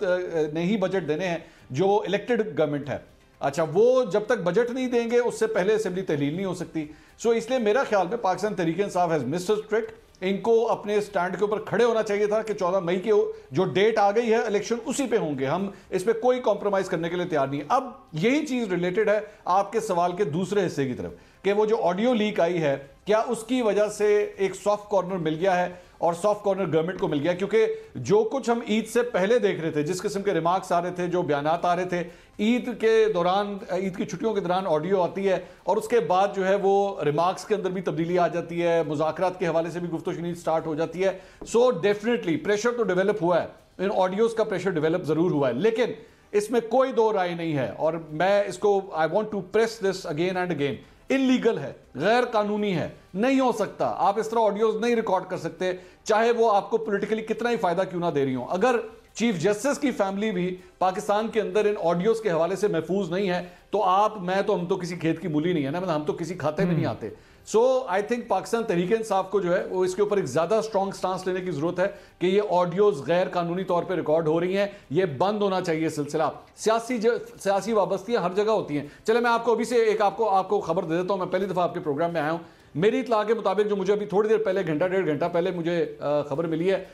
ने ही बजट देने हैं जो इलेक्टेड गवर्नमेंट है। अच्छा, वो जब तक बजट नहीं देंगे उससे पहले असेंबली तहलील नहीं हो सकती। सो इसलिए मेरा ख्याल में Pakistan Tehreek Insaf has missed his trick. इनको अपने स्टैंड के ऊपर खड़े होना चाहिए था कि 14 मई के जो डेट आ गई है इलेक्शन उसी पे होंगे, हम इस पे कोई कॉम्प्रोमाइज करने के लिए तैयार नहीं। अब यही चीज रिलेटेड है आपके सवाल के दूसरे हिस्से की तरफ कि वो जो ऑडियो लीक आई है क्या उसकी वजह से एक सॉफ्ट कॉर्नर मिल गया है, और सॉफ्ट कॉर्नर गवर्नमेंट को मिल गया, क्योंकि जो कुछ हम ईद से पहले देख रहे थे, जिस किस्म के रिमार्क्स आ रहे थे, जो बयानात आ रहे थे, ईद के दौरान, ईद की छुट्टियों के दौरान ऑडियो आती है और उसके बाद जो है वो रिमार्क्स के अंदर भी तब्दीली आ जाती है, मुज़ाकरात के हवाले से भी गुफ्तगू स्टार्ट हो जाती है। सो डेफिनेटली प्रेशर तो डेवलप हुआ है, इन ऑडियोज का प्रेशर डेवलप जरूर हुआ है, लेकिन इसमें कोई दो राय नहीं है, और मैं इसको I want to press this again and again, illegal है, गैर कानूनी है, नहीं हो सकता। आप इस तरह ऑडियोज नहीं रिकॉर्ड कर सकते, चाहे वो आपको पॉलिटिकली कितना ही फायदा क्यों ना दे रही हो। अगर चीफ जस्टिस की फैमिली भी पाकिस्तान के अंदर इन ऑडियोज के हवाले से महफूज नहीं है, तो हम तो किसी खेत की मूली नहीं है ना, मतलब हम तो किसी खाते में नहीं आते। सो आई थिंक पाकिस्तान तहरीक इंसाफ को जो है वो इसके ऊपर एक ज्यादा स्ट्रॉन्ग स्टांस लेने की जरूरत है कि ये ऑडियोज गैर कानूनी तौर पे रिकॉर्ड हो रही हैं, ये बंद होना चाहिए सिलसिला। सियासी वाबस्तियां हर जगह होती हैं। चले मैं आपको अभी से एक आपको खबर दे देता हूं। मैं पहली दफा आपके प्रोग्राम में आया हूं। मेरी इत्तला के मुताबिक, जो मुझे अभी थोड़ी देर पहले, घंटा डेढ़ घंटा पहले मुझे खबर मिली है,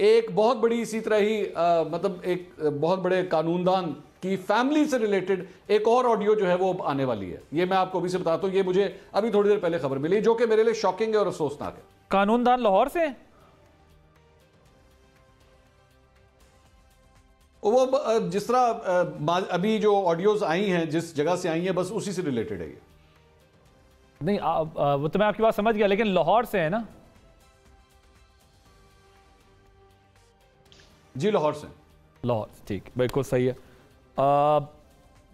एक बहुत बड़ी इसी तरह ही मतलब एक बहुत बड़े कानूनदान की फैमिली से रिलेटेड एक और ऑडियो जो है वो आने वाली है। ये मैं आपको अभी से बताता हूं, ये मुझे अभी थोड़ी देर पहले खबर मिली, जो कि मेरे लिए शॉकिंग है और अफसोसनाक है। कानूनदान लाहौर से वो जिस तरह अभी जो ऑडियोज आई हैं, जिस जगह से आई हैं, बस उसी से रिलेटेड है ये। नहीं वो तो मैं आपकी बात समझ गया, लेकिन लाहौर से है ना? जी लाहौर से। लाहौर, ठीक, बिल्कुल सही है।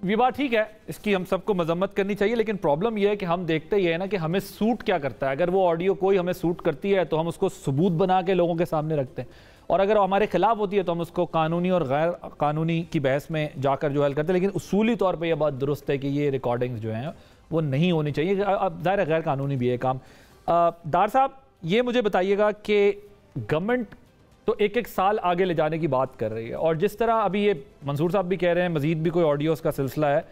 ये बात ठीक है, इसकी हम सबको मजम्मत करनी चाहिए, लेकिन प्रॉब्लम यह है कि हम देखते ही है ना कि हमें सूट क्या करता है। अगर वो ऑडियो कोई हमें सूट करती है तो हम उसको सबूत बना के लोगों के सामने रखते हैं, और अगर हमारे खिलाफ होती है तो हम उसको कानूनी और गैर कानूनी की बहस में जाकर जो हल करते हैं। लेकिन उसूली तौर पर यह बात दुरुस्त है कि ये रिकॉर्डिंग्स जो हैं वो नहीं होनी चाहिए। अब ज़ाहिर गैर कानूनी भी है काम। डार साहब, ये मुझे बताइएगा कि गवर्नमेंट तो एक एक साल आगे ले जाने की बात कर रही है, और जिस तरह अभी ये मंसूर साहब भी कह रहे हैं मजीद भी कोई ऑडियोज का सिलसिला है,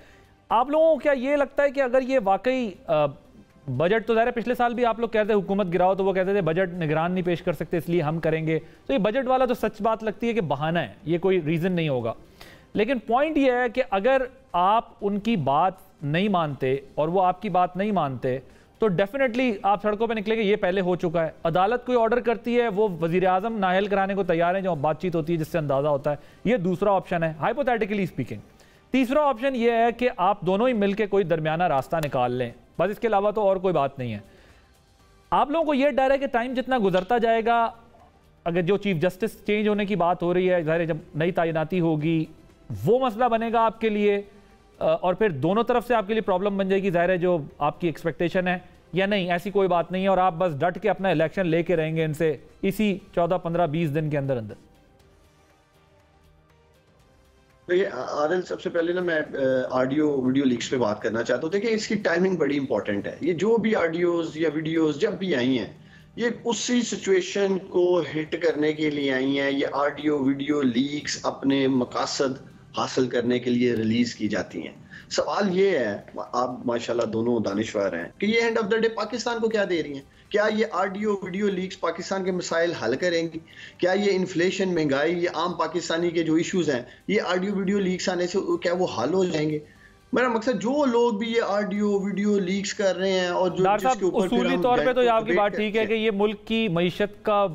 आप लोगों को क्या ये लगता है कि अगर ये वाकई बजट, तो ज़ाहिर पिछले साल भी आप लोग कहते हैं हुकूमत गिराओ, तो वो कहते थे बजट निगरान नहीं पेश कर सकते इसलिए हम करेंगे, तो ये बजट वाला तो सच बात लगती है कि बहाना है, ये कोई रीज़न नहीं होगा। लेकिन पॉइंट ये है कि अगर आप उनकी बात नहीं मानते और वो आपकी बात नहीं मानते तो डेफिनेटली आप सड़कों पे निकलेंगे। ये पहले हो चुका है। अदालत कोई ऑर्डर करती है, वो वजीर आजम नाहल कराने को तैयार है, जो बातचीत होती है जिससे अंदाजा होता है। ये दूसरा ऑप्शन है, हाइपोथेटिकली स्पीकिंग। तीसरा ऑप्शन ये है कि आप दोनों ही मिलकर कोई दरमियाना रास्ता निकाल लें, बस इसके अलावा तो और कोई बात नहीं है। आप लोगों को ये डर है कि टाइम जितना गुजरता जाएगा, अगर जो चीफ जस्टिस चेंज होने की बात हो रही है, ज़ाहिर जब नई तैनाती होगी वो मसला बनेगा आपके लिए, और फिर दोनों तरफ से आपके लिए प्रॉब्लम बन जाएगी, ज़ाहिर है जो आपकी एक्सपेक्टेशन है, या नहीं ऐसी कोई बात नहीं है और आप बस डट के अपना इलेक्शन लेके रहेंगे इनसे इसी 14, 15, 20 दिन के अंदर अंदर। देखिए आदिल, सबसे पहले ना मैं ऑडियो वीडियो लीक्स पे बात करना चाहता हूँ। देखिए इसकी टाइमिंग बड़ी इंपॉर्टेंट है। ये जो भी ऑडियोज या वीडियोज जब भी आई हैं, ये उसी सिचुएशन को हिट करने के लिए आई हैं। ये ऑडियो वीडियो लीक्स अपने मकासद हासिल करने के लिए रिलीज की जाती हैं। सवाल ये है, आप माशाल्लाह दोनों दानिशवर हैं, कि ये end of the day Pakistan को क्या दे रही हैं? क्या ये ऑडियो वीडियो लीक्स पाकिस्तान के मसाइल हल करेंगी? क्या ये इन्फ्लेशन, महंगाई, ये आम पाकिस्तानी के जो इश्यूज हैं, ये ऑडियो वीडियो लीक्स आने से क्या वो हल हो जाएंगे? मेरा मकसद, जो लोग भी ये ऑडियो वीडियो लीक्स कर रहे हैं और जो जिसके ऊपर उसूली तौर पे तो आपकी बात ठीक है कि ये मुल्क की मईशत का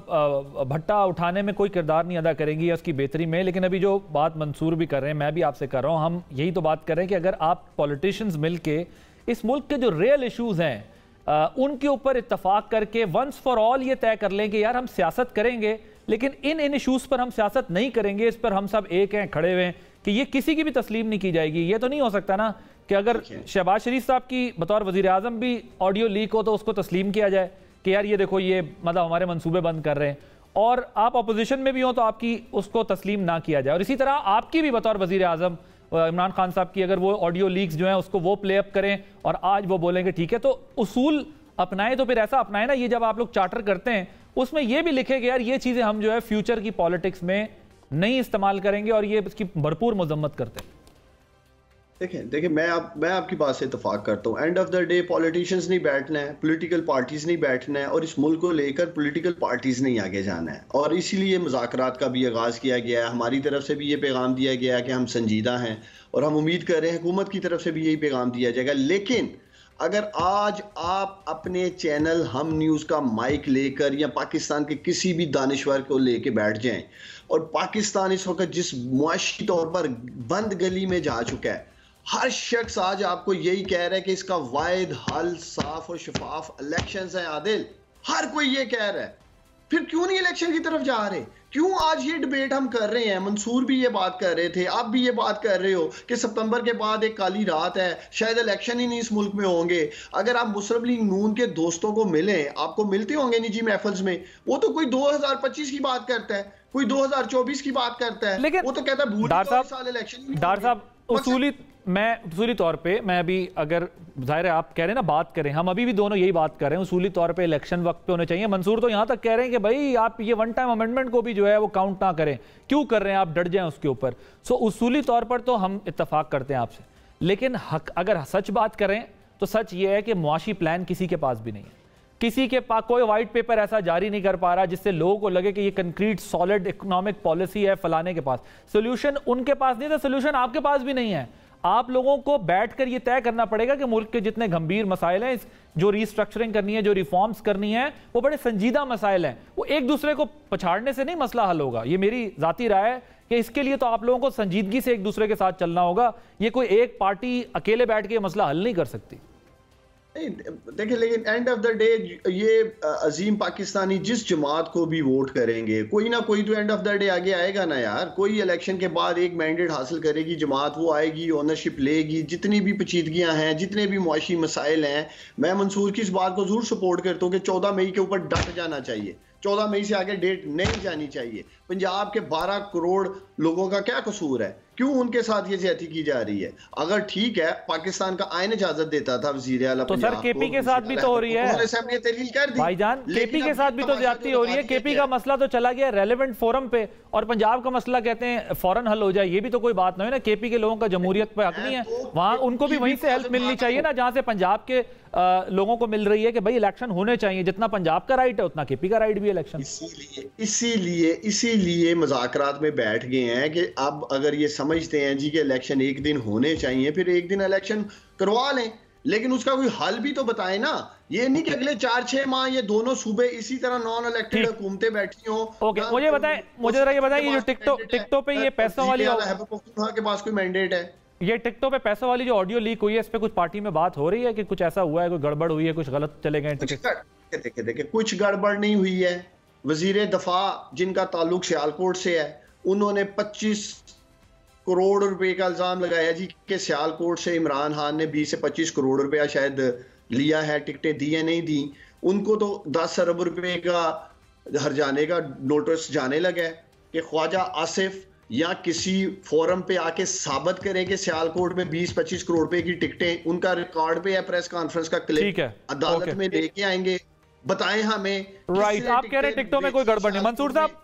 भट्टा उठाने में कोई किरदार नहीं अदा करेंगी या उसकी बेहतरी में। लेकिन अभी जो बात मंसूर भी कर रहे हैं, मैं भी आपसे कर रहा हूँ, हम यही तो बात कर रहे हैं कि अगर आप पॉलिटिशियंस मिल के इस मुल्क के जो रियल इशूज़ हैं उनके ऊपर इत्तफाक करके वंस फॉर ऑल ये तय कर लें कि यार हम सियासत करेंगे, लेकिन इन इशूज़ पर हम सियासत नहीं करेंगे, इस पर हम सब एक हैं, खड़े हुए हैं, कि ये किसी की भी तस्लीम नहीं की जाएगी। ये तो नहीं हो सकता ना कि अगर शहबाज शरीफ साहब की बतौर वजीर आजम भी ऑडियो लीक हो तो उसको तस्लीम किया जाए कि यार ये देखो ये मतलब हमारे मंसूबे बंद कर रहे हैं, और आप अपोजिशन में भी हो तो आपकी उसको तस्लीम ना किया जाए। और इसी तरह आपकी भी बतौर वजीर आजम इमरान खान साहब की अगर वो ऑडियो लीक्स जो हैं उसको वो प्ले अप करें और आज वो बोलेंगे ठीक है, तो उसूल अपनाएं, तो फिर ऐसा अपनाएं ना, ये जब आप लोग चार्टर करते हैं उसमें ये भी लिखे कि यार ये चीज़ें हम जो है फ्यूचर की पॉलिटिक्स में नहीं इस्तेमाल करेंगे, और ये इसकी भरपूर मजम्मत करते हैं। देखिए मैं आपकी बात से इत्तेफाक करता हूँ। End of the day politicians नहीं बैठना है, पॉलिटिकल पार्टीज नहीं बैठना है, और इस मुल्क को लेकर पॉलिटिकल पार्टीज नहीं आगे जाना है। और इसीलिए मुज़ाकरात का भी आगाज़ किया गया है। हमारी तरफ से भी ये पैगाम दिया गया है कि हम संजीदा हैं, और हम उम्मीद कर रहे हैं हुकूमत की तरफ से भी यही पैगाम दिया जाएगा। लेकिन अगर आज आप अपने चैनल हम न्यूज़ का माइक लेकर या पाकिस्तान के किसी भी दानिश्वर को लेके बैठ जाएं, और पाकिस्तान इस वक्त जिस मुआशी तौर पर बंद गली में जा चुका है, हर शख्स आज आपको यही कह रहा है कि इसका वाहिद हल साफ और शफाफ इलेक्शंस हैं। आदिल, हर कोई ये कह रहा है, फिर क्यों नहीं इलेक्शन की तरफ जा रहे? क्यों आज ये डिबेट हम कर रहे हैं? मंसूर भी ये बात कर रहे थे, आप भी ये बात कर रहे हो कि सितंबर के बाद एक काली रात है, शायद इलेक्शन ही नहीं इस मुल्क में होंगे। अगर आप मुस्लिम लीग नून के दोस्तों को मिलें, आपको मिलते होंगे निजी महफिल्स में, वो तो कोई 2025 की बात करता है, कोई 2024 की बात करता है, लेकिन वो तो कहता है डॉक्टर साहब उसूली तौर पे मैं अभी, अगर जाहिर है आप कह रहे हैं ना बात करें, हम अभी भी दोनों यही बात कर रहे हैं, उसूली तौर पे इलेक्शन वक्त पे होने चाहिए। मंसूर तो यहाँ तक कह रहे हैं कि भाई आप ये वन टाइम अमेंडमेंट को भी जो है वो काउंट ना करें, क्यों कर रहे हैं आप, डट जाएं उसके ऊपर। सो उसूली तौर पर तो हम इत्तेफाक करते हैं आपसे, लेकिन अगर सच बात करें तो सच ये है कि मुआशी प्लान किसी के पास भी नहीं है, किसी के पास कोई वाइट पेपर ऐसा जारी नहीं कर पा रहा जिससे लोगों को लगे कि ये कंक्रीट सॉलिड इकोनॉमिक पॉलिसी है फलाने के पास। सोल्यूशन उनके पास नहीं था, सोल्यूशन आपके पास भी नहीं है। आप लोगों को बैठकर ये तय करना पड़ेगा कि मुल्क के जितने गंभीर मसाइल हैं, जो रीस्ट्रक्चरिंग करनी है, जो रिफॉर्म्स करनी है, वो बड़े संजीदा मसाइल हैं, वो एक दूसरे को पछाड़ने से नहीं मसला हल होगा। ये मेरी जाती राय है कि इसके लिए तो आप लोगों को संजीदगी से एक दूसरे के साथ चलना होगा। ये कोई एक पार्टी अकेले बैठ के मसला हल नहीं कर सकती। देखिए, लेकिन एंड ऑफ द डे ये अजीम पाकिस्तानी जिस जमात को भी वोट करेंगे, कोई ना कोई तो एंड ऑफ द डे आगे आएगा ना यार। कोई इलेक्शन के बाद एक मैंडेट हासिल करेगी जमात, वो आएगी, ओनरशिप लेगी। जितनी भी पेचीदगियां हैं, जितने भी मुआशी मसाइल हैं, मैं मंसूर की इस बात को जरूर सपोर्ट करता हूँ कि 14 मई के ऊपर डट जाना चाहिए। 14 मई से आगे डेट नहीं जानी चाहिए। पंजाब के 12 करोड़ लोगों का क्या कसूर है? क्यों उनके साथ ये ज्यादती की जा रही है? अगर ठीक है, पाकिस्तान का आईन इजाजत देता था वजीर आला तो सर केपी के साथ भी तो हो रही है भाईजान, केपी के साथ भी तो ज्यादती हो रही है। केपी का मसला तो चला गया रेलेवेंट फोरम पे, और पंजाब का मसला कहते हैं फौरन हल हो जाए। ये भी तो कोई बात नहीं है ना, केपी के लोगों का जमहूरियत पे हक नहीं है, वहां उनको भी वहीं से हेल्प मिलनी चाहिए ना, जहां से पंजाब के लोगों को मिल रही है कि भाई इलेक्शन होने चाहिए। जितना पंजाब का राइट है उतना केपी का राइट भी इलेक्शन। इसीलिए मुज़ाकरात में बैठ गए हैं कि अब अगर ये समझते हैं जी के इलेक्शन एक दिन होने चाहिए, फिर एक दिन इलेक्शन करवा लें, लेकिन उसका कोई हल भी तो बताएं ना। ये नहीं कि अगले 4-6 माह ये दोनों सूबे इसी तरह नॉन इलेक्टेड हुकूमतें बैठी हों। ओके, मुझे बताएं, मुझे जरा ये बताएं, ये जो टिकटॉक पे ये पैसों वाली के पास कोई मैंडेट है, ये टिकटॉक पे पैसों वाली जो ऑडियो लीक हुई है, इस पे कुछ पार्टी में बात हो रही है कि कुछ ऐसा हुआ है, कोई गड़बड़ हुई है, कुछ गलत चले गए टिकट? देखिए कुछ गड़बड़ नहीं हुई है। वजीर दफा जिनका ताल्लुक सियालकोट से है, उन्होंने 25 करोड़ रुपए का इल्जाम लगाया जी कि सियालकोट से इमरान खान ने 20 से 25 करोड़ रुपया शायद लिया है, टिकटें दी है नहीं दी। उनको तो 10 अरब रुपए का हर्जाने का नोटिस जाने लगा कि ख्वाजा आसिफ या किसी फोरम पे आके साबित करें कि सियालकोट में 20-25 करोड़ रुपए की टिकटें, उनका रिकॉर्ड पे है, प्रेस कॉन्फ्रेंस का क्लिप अदालत में लेके आएंगे, बताएं हमें। राइट, आप कह रहे हैं टिकटों में कोई गड़बड़ नहीं। मंसूर साहब,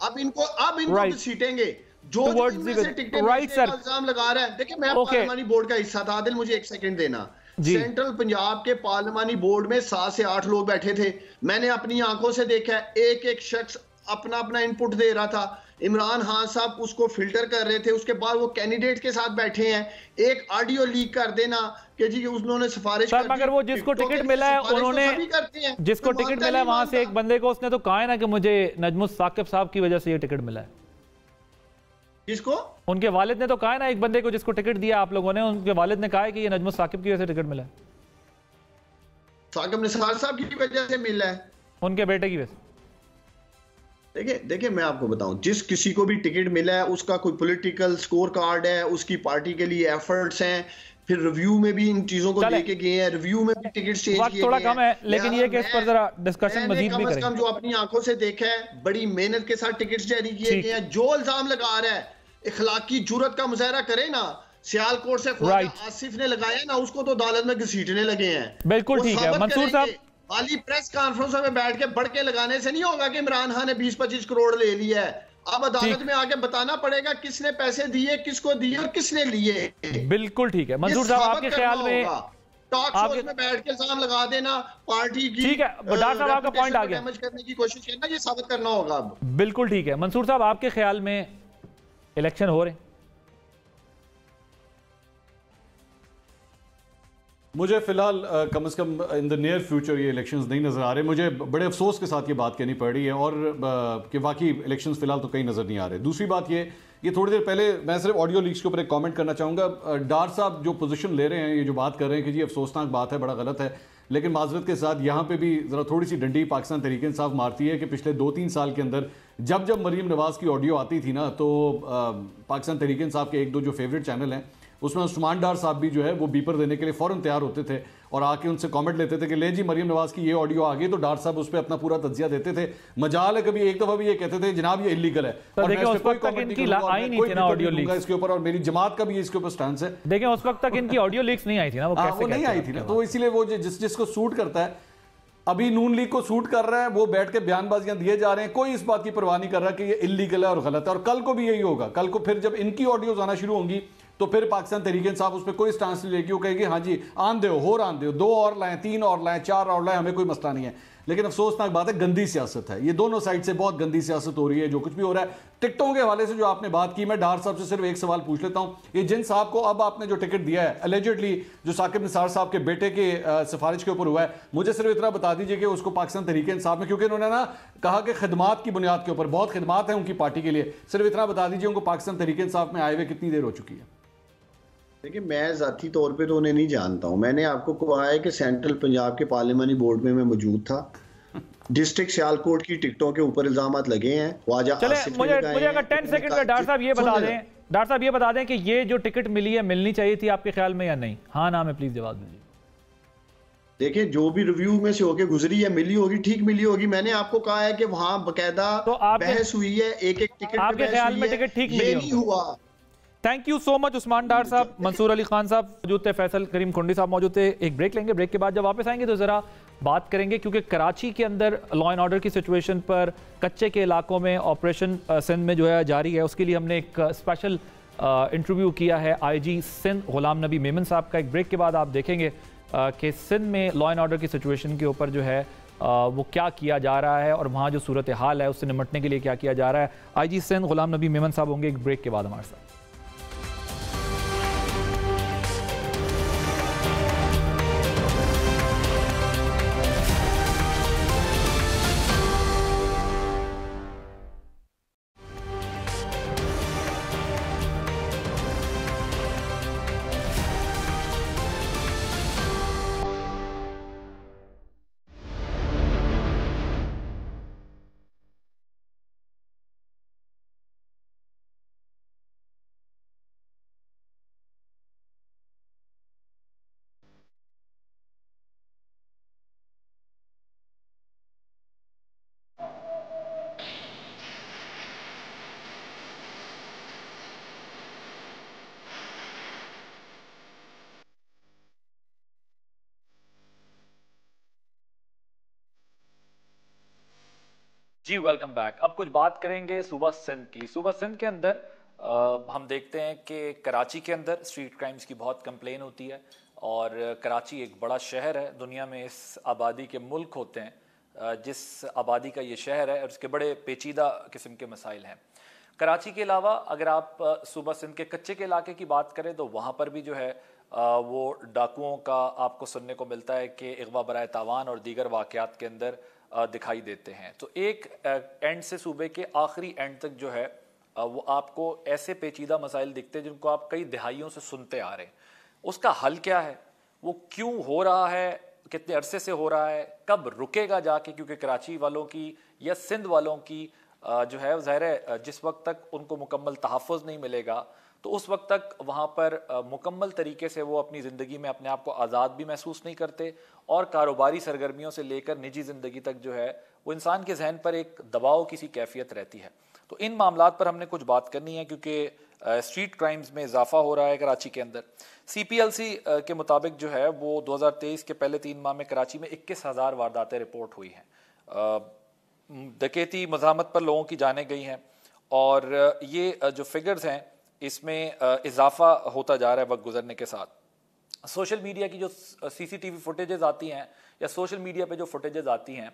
अब इनको सीटेंगे जो इल्जाम लगा रहा है। देखिए, मैं पार्लिमानी बोर्ड का हिस्सा था। आदिल, मुझे एक सेकंड देना। सेंट्रल पंजाब के पार्लिमानी बोर्ड में 7 से 8 लोग बैठे थे। मैंने अपनी आंखों से देखा, एक एक शख्स अपना अपना इनपुट दे रहा था। इमरान खान साहब उसको फिल्टर कर रहे थे, उसके बाद वो कैंडिडेट के साथ बैठे हैं। एक ऑडियो लीक कर देना कि जी उन्होंने सिफारिश कर दी। मगर वो जिसको टिकट मिला है, उन्होंने जिसको टिकट मिला है वहां से एक बंदे को उसने तो कहा है ना कि मुझे नजमुस साकिब साहब की वजह से ये टिकट मिला है। किसको? उनके वालिद ने तो कहा है ना, एक बंदे को जिसको टिकट दिया आप लोगों ने, उनके वालिद ने कहा है कि ये नजमुस साकिब की वजह से टिकट मिला है। साकिब निसार साहब की वजह से मिला है, उनके बेटे की वजह से। देखिए मैं आपको बताऊं, जिस किसी को भी टिकट मिला है उसका कोई पॉलिटिकल स्कोर कार्ड है, उसकी पार्टी के लिए एफर्ट्स हैं, फिर रिव्यू में भी इन चीजों को लेके गए हैं, रिव्यू में भी टिकट चेंज किए गए हैं। थोड़ा कम है, लेकिन ये केस पर जरा डिस्कशन मजीद भी करें। कम जो अपनी आंखों से देखा है, बड़ी मेहनत के साथ टिकट जारी किए गए हैं। जो इल्जाम लगा रहा है, इखलाकी जुर्रत का मुजाहरा करे ना। सियालकोट से ख्वाजा आसिफ ने लगाया ना, उसको तो अदालत में घसीटने लगे हैं। बिल्कुल ठीक है मंसूर साहब, खाली प्रेस कॉन्फ्रेंस में बैठ के बढ़ के लगाने से नहीं होगा कि इमरान खान ने 20-25 करोड़ ले लिया है। अब अदालत में आके बताना पड़ेगा किसने पैसे दिए, किसको दिए और किसने लिए। बिल्कुल ठीक है मंसूर साहब, आपके ख्याल में टॉक शोज में बैठ के इल्जाम लगा देना पार्टी की, ठीक है डॉक्टर साहब आपका पॉइंट आ गया, डैमेज करने की कोशिश करना, ये साबित करना होगा अब। बिल्कुल ठीक है मंसूर साहब, आपके ख्याल में इलेक्शन हो रहे हैं? मुझे फिलहाल कम से कम इन द नियर फ्यूचर ये इलेक्शंस नहीं नज़र आ रहे। मुझे बड़े अफसोस के साथ ये बात कहनी पड़ रही है और कि वाकई इलेक्शंस फिलहाल तो कहीं नज़र नहीं आ रहे। दूसरी बात ये थोड़ी देर पहले मैं सिर्फ ऑडियो लीक्स के ऊपर एक कमेंट करना चाहूँगा। डार साहब जो पोजीशन ले रहे हैं, ये जो बात कर रहे हैं कि जी अफसोसनाक बात है, बड़ा गलत है, लेकिन माजरत के साथ यहाँ पे भी ज़रा थोड़ी सी डंडी पाकिस्तान तहरीक इंसाफ मारती है कि पिछले 2-3 साल के अंदर जब जब मरीम नवाज़ की ऑडियो आती थी ना, तो पाकिस्तान तहरीक इंसाफ के 1-2 जो फेवरेट चैनल हैं उसमें उस्मान डार साहब भी जो है वो बीपर देने के लिए फ़ौरन तैयार होते थे और आके उनसे कमेंट लेते थे कि ले जी मरीम नवाज़ की ये ऑडियो आ गई, तो डार साहब उस पर अपना पूरा तज्जिया देते थे। मजाल है कभी एक दफ़ा भी ये कहते थे जनाब ये इलीगल है, और मैं इस पे कोई कमेंट नहीं करूंगा, कोई ऑडियो लीक इसके ऊपर, और मेरी जमात का भी इसके ऊपर स्टैंड है। देखें उस वक्त तक इनकी ऑडियो लीक्स नहीं आई थी ना, वो नहीं आई थी ना, तो इसीलिए वो जिसको सूट करता है, अभी नून लीग को सूट कर रहा है, वो बैठ के बयानबाजियां दिए जा रहे हैं, कोई इस बात की परवाह नहीं कर रहा कि ये इलीगल है और गलत है। और कल को भी यही होगा, कल को फिर जब इनकी ऑडियोज आना शुरू होंगी तो फिर पाकिस्तान तहरीक इंसाफ उस पर कोई स्टांस नहीं लेगी, वो कहेगी हाँ जी आन दो, होर आन दो, 2 और लाएं, 3 और लाएं, 4 और लाएं, हमें कोई मसला नहीं है। लेकिन अफसोसनाक बात है, गंदी सियासत है ये, दोनों साइड से बहुत गंदी सियासत हो रही है। जो कुछ भी हो रहा है टिकटों के हवाले से जो आपने बात की, मैं डार साहब से सिर्फ एक सवाल पूछ लेता हूं, ये जिन साहब को अब आपने जो टिकट दिया है एलिजिडली जो साकिब निसार साहब के बेटे के सिफारिश के ऊपर हुआ है, मुझे सिर्फ इतना बता दीजिए कि उसको पाकिस्तान तहरीक इंसाफ में, क्योंकि उन्होंने ना कहा कि खिदमात की बुनियाद के ऊपर, बहुत खिदमात है उनकी पार्टी के लिए, सिर्फ इतना बता दीजिए उनको पाकिस्तान तहरीक इंसाफ में आए हुए कितनी देर हो चुकी है? देखिए मैं ज़ाती तौर पे तो उन्हें नहीं जानता हूँ, मैंने आपको कहा है कि सेंट्रल पंजाब के पार्लियामानी बोर्ड में मैं मौजूद था। डिस्ट्रिक्ट सियालकोट की टिकटों के ऊपर इल्जामात लगे हैं। चले मुझे अगर 10 सेकंड में डॉक्टर साहब ये बता दें कि ये जो टिकट मिली है मिलनी चाहिए थी आपके ख्याल में या नहीं? हाँ ना में प्लीज जवाब दीजिए। देखिए जो भी रिव्यू में से होके गुजरी है, मिली होगी, ठीक मिली होगी। मैंने आपको कहा है कि वहां बकायदा बहस हुई है, एक एक टिकट आपके ख्याल में टिकट ठीक मिली नहीं हुआ। Thank you so much Usman Dar sahab, Mansoor Ali Khan साहब मौजूद थे, फैसल करीम खुंडी साहब मौजूद थे। एक ब्रेक लेंगे, ब्रेक के बाद जब वापस आएंगे तो ज़रा बात करेंगे, क्योंकि कराची के अंदर लॉ एंड ऑर्डर की सिचुएशन पर कच्चे के इलाकों में ऑपरेशन सिंध में जो है जारी है। उसके लिए हमने एक स्पेशल इंटरव्यू किया है IG सिंध गुलाम नबी मेमन साहब का। एक ब्रेक के बाद आप देखेंगे कि सिंध में लॉ एंड ऑर्डर की सिचुएशन के ऊपर जो है वो क्या किया जा रहा है और वहाँ जो सूरत हाल है उससे निपटने के लिए क्या किया जा रहा है। IG सिंध गुलाम नबी मेमन साहब होंगे एक ब्रेक के बाद हमारे साथ। जी वेलकम बैक। अब कुछ बात करेंगे सूबा सिंध की। सूबा सिंध के अंदर हम देखते हैं कि कराची के अंदर स्ट्रीट क्राइम्स की बहुत कंप्लेन होती है और कराची एक बड़ा शहर है, दुनिया में इस आबादी के मुल्क होते हैं जिस आबादी का ये शहर है और उसके बड़े पेचीदा किस्म के मसाइल हैं। कराची के अलावा अगर आप सूबा सिंध के कच्चे के इलाके की बात करें तो वहाँ पर भी जो है वो डाकुओं का आपको सुनने को मिलता है कि अगवा बराए तावान और दीगर वाक़यात के अंदर दिखाई देते हैं। तो एक एंड से सूबे के आखिरी एंड तक जो है वो आपको ऐसे पेचीदा मसाइल दिखते हैं जिनको आप कई दहाइयों से सुनते आ रहे हैं। उसका हल क्या है, वो क्यों हो रहा है, कितने अरसे से हो रहा है, कब रुकेगा जाके, क्योंकि कराची वालों की या सिंध वालों की जो है ज़ाहिर है जिस वक्त तक उनको मुकम्मल तहफ़्फ़ुज़ नहीं मिलेगा तो उस वक्त तक वहाँ पर मुकम्मल तरीके से वो अपनी ज़िंदगी में अपने आप को आज़ाद भी महसूस नहीं करते और कारोबारी सरगर्मियों से लेकर निजी ज़िंदगी तक जो है वो इंसान के जहन पर एक दबाव किसी कैफियत रहती है। तो इन मामलात पर हमने कुछ बात करनी है क्योंकि स्ट्रीट क्राइम्स में इजाफा हो रहा है कराची के अंदर। CPLC के मुताबिक जो है वो 2023 के पहले 3 माह में कराची में 21,000 वारदातें रिपोर्ट हुई हैं। डकैती मज़ामत पर लोगों की जानें गई हैं और ये जो फिगर्स हैं इसमें इजाफा होता जा रहा है वक्त गुजरने के साथ। सोशल मीडिया की जो CCTV फुटेजेस आती हैं या सोशल मीडिया पे जो फुटेजेस आती हैं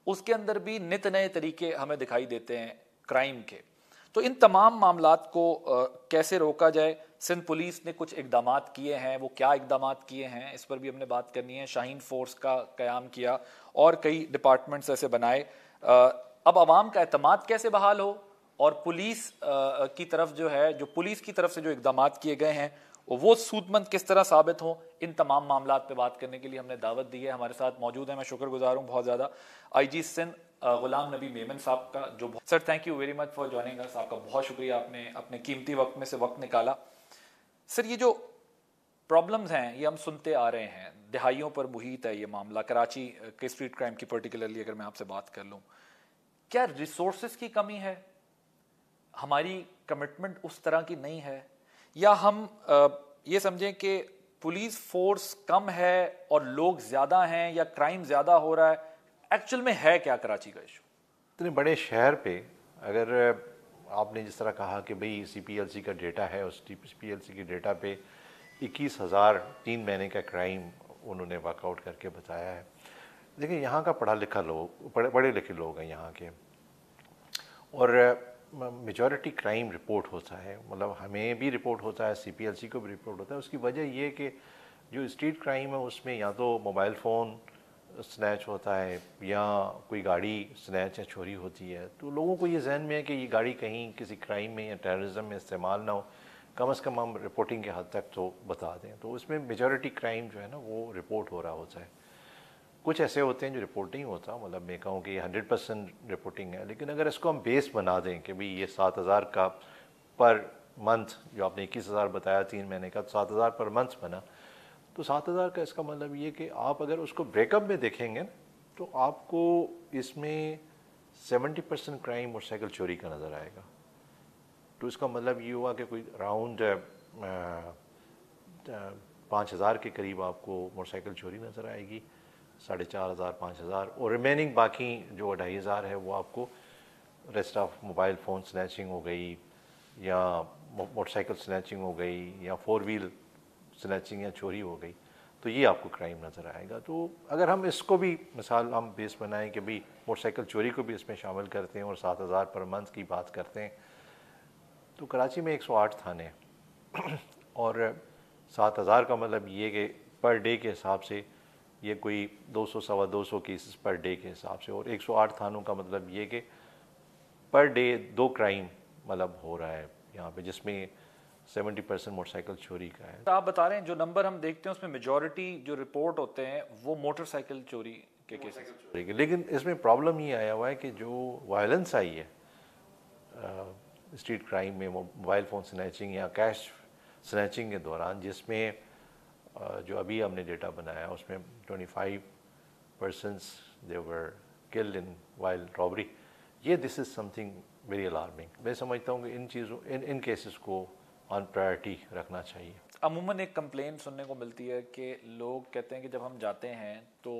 उसके अंदर भी नित नए तरीके हमें दिखाई देते हैं क्राइम के। तो इन तमाम मामलात को कैसे रोका जाए, सिंध पुलिस ने कुछ इकदाम किए हैं, वो क्या इकदाम किए हैं इस पर भी हमने बात करनी है। शाहीन फोर्स का क़याम किया और कई डिपार्टमेंट्स ऐसे बनाए। अब आवाम का एतमाद कैसे बहाल हो और पुलिस की तरफ जो है, जो पुलिस की तरफ से जो इकदाम किए गए हैं और वो सूदमंद किस तरह साबित हों, इन तमाम मामला पे बात करने के लिए हमने दावत दी है। हमारे साथ मौजूद है, मैं शुक्रगुजार हूँ बहुत ज़्यादा, IG सिंध गुलाम नबी मेमन साहब का, जो sir thank you very much for joining us. आपका बहुत शुक्रिया, आपने अपने कीमती वक्त में से वक्त निकाला। सर ये जो प्रॉब्लम्स हैं ये हम सुनते आ रहे हैं, दिहाइयों पर मुहित है ये मामला, कराची के स्ट्रीट क्राइम की पर्टिकुलरली अगर मैं आपसे बात कर लूँ, क्या रिसोर्सेज की कमी है, हमारी कमिटमेंट उस तरह की नहीं है, या हम ये समझें कि पुलिस फोर्स कम है और लोग ज़्यादा हैं, या क्राइम ज़्यादा हो रहा है? एक्चुअल में है क्या कराची का इशू? इतने बड़े शहर पे अगर आपने जिस तरह कहा कि भाई CPLC का डेटा है, उस CPLC के डेटा पे 21,000 3 महीने का क्राइम उन्होंने वर्कआउट करके बताया है। देखिए यहाँ का पढ़े लिखे लोग हैं यहाँ के, और मेजॉरिटी क्राइम रिपोर्ट होता है, मतलब हमें भी रिपोर्ट होता है, CPLC को भी रिपोर्ट होता है। उसकी वजह ये कि जो स्ट्रीट क्राइम है उसमें या तो मोबाइल फ़ोन स्नैच होता है या कोई गाड़ी स्नैच या चोरी होती है, तो लोगों को ये जहन में है कि ये गाड़ी कहीं किसी क्राइम में या टेररिज्म में इस्तेमाल ना हो, कम से कम हम रिपोर्टिंग के हद तक तो बता दें। तो उसमें मेजॉरिटी क्राइम जो है ना वो रिपोर्ट हो रहा होता है। कुछ ऐसे होते हैं जो रिपोर्ट नहीं होता, मतलब मैं कहूँ कि 100% रिपोर्टिंग है, लेकिन अगर इसको हम बेस बना दें कि भाई ये 7,000 का पर मंथ, जो आपने 21,000 बताया 3 महीने का, तो 7,000 पर मंथ बना, तो 7,000 का इसका मतलब ये कि आप अगर उसको ब्रेकअप में देखेंगे तो आपको इसमें 70% क्राइम मोटरसाइकिल चोरी का नज़र आएगा। तो इसका मतलब ये हुआ कि कोई अराउंड 5,000 के करीब आपको मोटरसाइकिल चोरी नज़र आएगी, 4,500 5,000, और रिमेनिंग बाकी जो 2,500 है वो आपको rest of mobile phone snatching हो गई, या मोटरसाइकिल स्नैचिंग हो गई, या 4 व्हील स्नैचिंग या चोरी हो गई, तो ये आपको क्राइम नज़र आएगा। तो अगर हम इसको भी मिसाल हम बेस बनाएं कि भाई मोटरसाइकिल चोरी को भी इसमें शामिल करते हैं और 7,000 पर मंथ की बात करते हैं, तो कराची में 108 थाने हैं और 7,000 का मतलब ये कि पर डे के हिसाब से ये कोई 200 सवा 200 केसेस पर डे के हिसाब से, और 108 थानों का मतलब ये कि पर डे 2 क्राइम मतलब हो रहा है यहाँ पे, जिसमें 70% मोटरसाइकिल चोरी का है। आप बता रहे हैं जो नंबर हम देखते हैं उसमें मेजॉरिटी जो रिपोर्ट होते हैं वो मोटरसाइकिल चोरी के केसेस, लेकिन इसमें प्रॉब्लम ये आया हुआ है कि जो वायलेंस आई है स्ट्रीट क्राइम में, मोबाइल फ़ोन स्नैचिंग या कैश स्नैचिंग के दौरान, जिसमें जो अभी हमने डेटा बनाया उसमें 25 persons they were killed in while robbery, ये this is something very alarming. मैं समझता हूँ कि इन चीज़ों इन केसेस को ऑन प्रायोरिटी रखना चाहिए। अमूमन एक कंप्लेंट सुनने को मिलती है कि लोग कहते हैं कि जब हम जाते हैं तो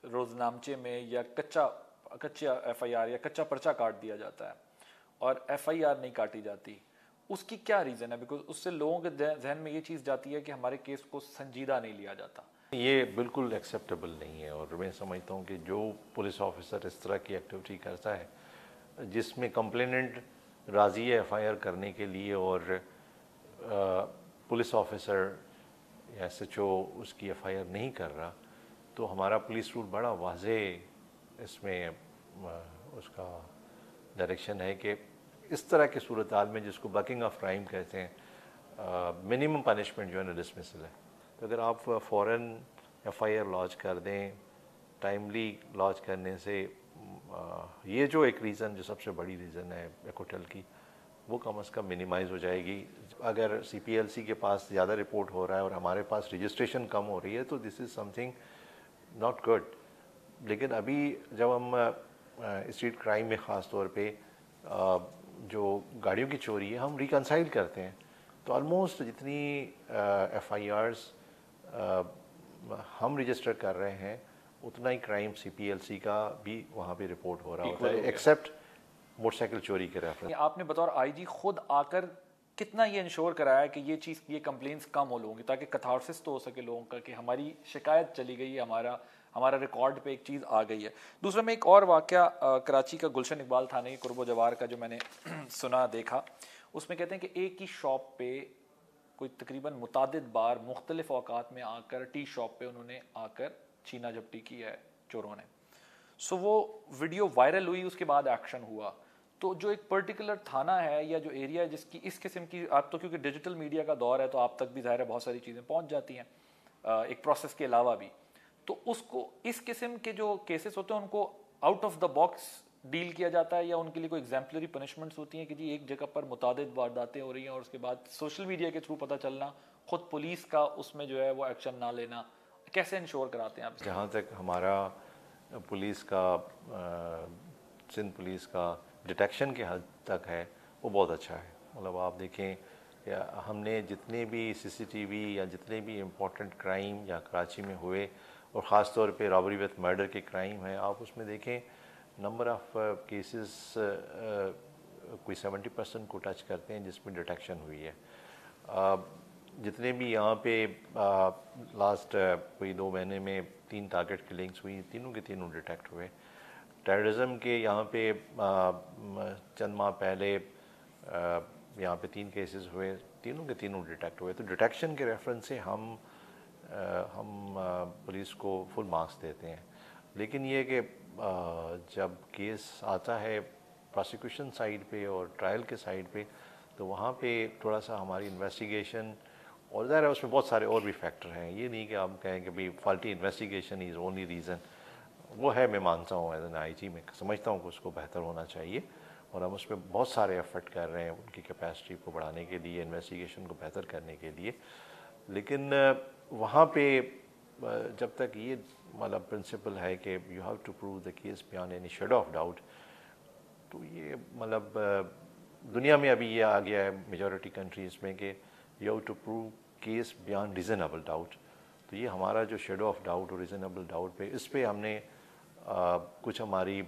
रोजनामचे में या कच्चा FIR या कच्चा पर्चा काट दिया जाता है और FIR नहीं काटी जाती। उसकी क्या रीज़न है? बिकॉज उससे लोगों के जहन में ये चीज़ जाती है कि हमारे केस को संजीदा नहीं लिया जाता। ये बिल्कुल एक्सेप्टेबल नहीं है, और मैं समझता हूँ कि जो पुलिस ऑफिसर इस तरह की एक्टिविटी करता है जिसमें कंप्लेनेंट राज़ी है FIR करने के लिए और पुलिस ऑफिसर या SHO उसकी FIR नहीं कर रहा, तो हमारा पुलिस रूल बड़ा वाज़े इसमें उसका डायरेक्शन है कि इस तरह की सूरत हाल में, जिसको बकिंग ऑफ क्राइम कहते हैं, मिनिमम पनिशमेंट जो है ना डिसमिसल है। तो अगर आप फ़ौरन FIR लॉन्च कर दें, टाइमली लॉन्च करने से ये जो एक रीज़न, जो सबसे बड़ी रीज़न है एक्विटल की, वो कम से कम मिनिमाइज़ हो जाएगी। अगर CPLC के पास ज़्यादा रिपोर्ट हो रहा है और हमारे पास रजिस्ट्रेशन कम हो रही है, तो this is something not good. लेकिन अभी जब हम स्ट्रीट क्राइम में ख़ास तौर पे जो गाड़ियों की चोरी है हम रिकंसाइल करते हैं, तो ऑलमोस्ट जितनी FIRs हम रजिस्टर कर रहे हैं उतना ही क्राइम CPLC का भी वहाँ पे रिपोर्ट हो रहा होता है, एक्सेप्ट मोटरसाइकिल चोरी के रेफरेंस। आपने बतौर IG खुद आकर कितना ये इंश्योर कराया कि ये चीज़, ये कंप्लेंट्स कम हो लोगों की, ताकि कथारसिस तो हो सके लोगों का कि हमारी शिकायत चली गई है, हमारा रिकॉर्ड पे एक चीज़ आ गई है। दूसरा में एक और वाक़या कराची का गुलशन इकबाल थाने के कुर्बो जवार का जो मैंने सुना देखा, उसमें कहते हैं कि एक ही शॉप पे कोई तकरीबन मुतादिद बार मुख्तलिफ औकात में आकर टी शॉप पे उन्होंने आकर छीना झपटी की है चोरों ने। सो वो वीडियो वायरल हुई, उसके बाद एक्शन हुआ। तो जो एक पर्टिकुलर थाना है या जो एरिया है जिसकी इस किस्म की, आप तो क्योंकि डिजिटल मीडिया का दौर है तो आप तक भी ज़ाहिर है बहुत सारी चीज़ें पहुंच जाती हैं एक प्रोसेस के अलावा भी, तो उसको इस किस्म के जो केसेस होते हैं उनको out of the box deal किया जाता है या उनके लिए कोई एग्जाम्पलरी पनिशमेंट्स होती हैं कि जी एक जगह पर मुतादिद वारदातें हो रही हैं और उसके बाद सोशल मीडिया के थ्रू पता चलना, खुद पुलिस का उसमें जो है वो एक्शन ना लेना, कैसे इंश्योर कराते हैं आप? जहाँ तक हमारा पुलिस का सिंध पुलिस का डिटेक्शन के हद तक है वो बहुत अच्छा है। मतलब आप देखें या हमने जितने भी सीसीटीवी या जितने भी इम्पोर्टेंट क्राइम या कराची में हुए और ख़ास तौर पे रॉबरी विद मर्डर के क्राइम हैं, आप उसमें देखें नंबर ऑफ़ केसेस कोई 70% को टच करते हैं जिसमें डिटेक्शन हुई है। जितने भी यहाँ पे लास्ट कोई 2 महीने में 3 टारगेट किलिंग्स हुई, तीनों के तीनों डिटेक्ट हुए। टेररिज्म के यहाँ पे चंद माह पहले यहाँ पे 3 केसेस हुए, तीनों के तीनों डिटेक्ट हुए। तो डिटेक्शन के रेफरेंस से हम पुलिस को फुल मार्क्स देते हैं। लेकिन ये कि जब केस आता है प्रोसिक्यूशन साइड पे और ट्रायल के साइड पे, तो वहाँ पे थोड़ा सा हमारी इन्वेस्टिगेशन, और ज़ाहिर है उसमें बहुत सारे और भी फैक्टर हैं। ये नहीं कि आप कहें कि भाई faulty investigation is only reason, वो है, मैं मानता हूँ एज एन आईजी में समझता हूँ कि उसको बेहतर होना चाहिए और हम उस पर बहुत सारे एफर्ट कर रहे हैं उनकी कैपेसिटी को बढ़ाने के लिए, इन्वेस्टिगेशन को बेहतर करने के लिए। लेकिन वहाँ पे जब तक ये मतलब प्रिंसिपल है कि you have to prove the case beyond any shadow of doubt, तो ये मतलब दुनिया में अभी ये आ गया है मेजॉरिटी कंट्रीज़ में कि you have to prove case beyond reasonable doubt. तो ये हमारा जो शेडो ऑफ डाउट और रीज़नेबल डाउट पे, इस पे हमने कुछ हमारी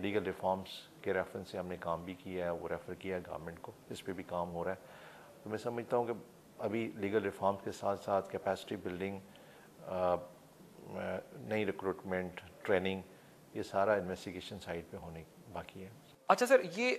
लीगल रिफॉर्म्स के रेफरेंस से हमने काम भी किया है, वो रेफ़र किया है गवर्नमेंट को, इस पे भी काम हो रहा है। तो मैं समझता हूँ कि अभी लीगल रिफॉर्म्स के साथ साथ कैपेसिटी बिल्डिंग, नई रिक्रूटमेंट, ट्रेनिंग, ये सारा इन्वेस्टिगेशन साइड पे होने बाकी है। अच्छा सर, ये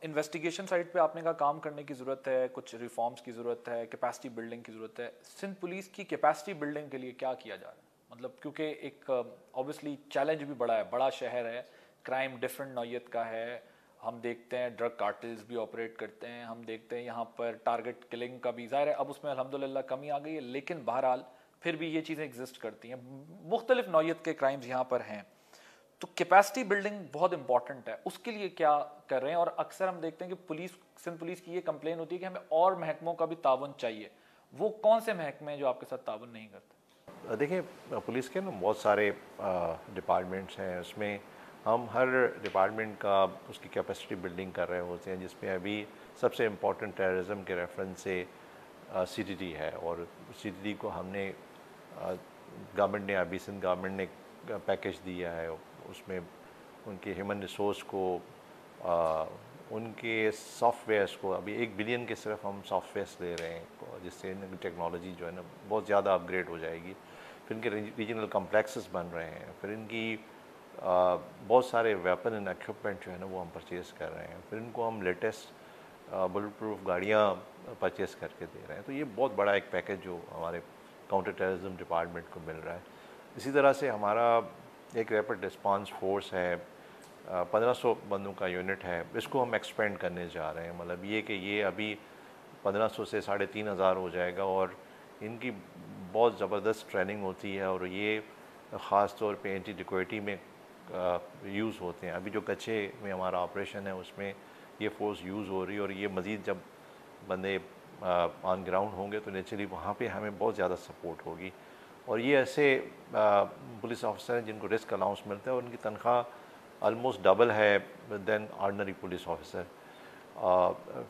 इन्वेस्टिगेशन साइड पे आपने कहा काम करने की ज़रूरत है, कुछ रिफॉर्म्स की ज़रूरत है, कैपेसिटी बिल्डिंग की ज़रूरत है। सिंध पुलिस की कैपेसिटी बिल्डिंग के लिए क्या किया जा रहा है? मतलब क्योंकि एक ऑब्वियसली चैलेंज भी बड़ा है, बड़ा शहर है, क्राइम डिफरेंट नौयत का है, हम देखते हैं ड्रग कार्टेल्स भी ऑपरेट करते हैं, हम देखते हैं यहाँ पर टारगेट किलिंग का भी, ज़ाहिर है अब उसमें अल्हम्दुलिल्लाह कमी आ गई है, लेकिन बहरहाल फिर भी ये चीज़ें एग्जिस्ट करती हैं, मुख्तलिफ नौयत के क्राइम्स यहाँ पर हैं। तो कैपेसिटी बिल्डिंग बहुत इंपॉर्टेंट है, उसके लिए क्या कर रहे हैं? और अक्सर हम देखते हैं कि पुलिस, सिंध पुलिस की ये कंप्लेन होती है कि हमें और महकमों का भी ताउन चाहिए। वो कौन से महकमे हैं जो आपके साथ ताउन नहीं करते? देखिए, पुलिस के ना बहुत सारे डिपार्टमेंट्स हैं, उसमें हम हर डिपार्टमेंट का उसकी कैपेसिटी बिल्डिंग कर रहे होते हैं, जिसमें अभी सबसे इम्पोर्टेंट टेररिज्म के रेफरेंस से CTD है। और CTD को हमने गवर्नमेंट ने, अभी सिंध गवर्नमेंट ने पैकेज दिया है, उसमें उनके ह्यूमन रिसोर्स को, उनके सॉफ्टवेयर्स को, अभी 1 बिलियन के सिर्फ हम सॉफ्टवेयर्स दे रहे हैं, जिससे इनकी टेक्नोलॉजी जो है ना बहुत ज़्यादा अपग्रेड हो जाएगी। फिर इनके रीजनल कम्प्लेक्सेस बन रहे हैं, फिर इनकी बहुत सारे वेपन एंड इक्विपमेंट जो है ना वो हम परचेज़ कर रहे हैं, फिर इनको हम लेटेस्ट बुलेट प्रूफ गाड़ियाँ परचेज़ करके दे रहे हैं। तो ये बहुत बड़ा एक पैकेज जो हमारे काउंटर टेररिज्म डिपार्टमेंट को मिल रहा है। इसी तरह से हमारा एक रैपिड रिस्पांस फोर्स है, 1500 बंदों का यूनिट है, इसको हम एक्सपेंड करने जा रहे हैं। मतलब ये कि ये अभी 1500 से 3500 हो जाएगा और इनकी बहुत ज़बरदस्त ट्रेनिंग होती है और ये ख़ास तौर पे एंटी डिकोइटी में यूज़ होते हैं। अभी जो कच्चे में हमारा ऑपरेशन है उसमें ये फोर्स यूज़ हो रही है और ये मज़ीद जब बंदे ऑन ग्राउंड होंगे तो नेचुरली वहाँ पे हमें बहुत ज़्यादा सपोर्ट होगी। और ये ऐसे पुलिस ऑफिसर हैं जिनको रिस्क अलाउंस मिलता है और उनकी तनख्वाह ऑलमोस्ट डबल है देन ऑर्डिनरी पुलिस ऑफिसर।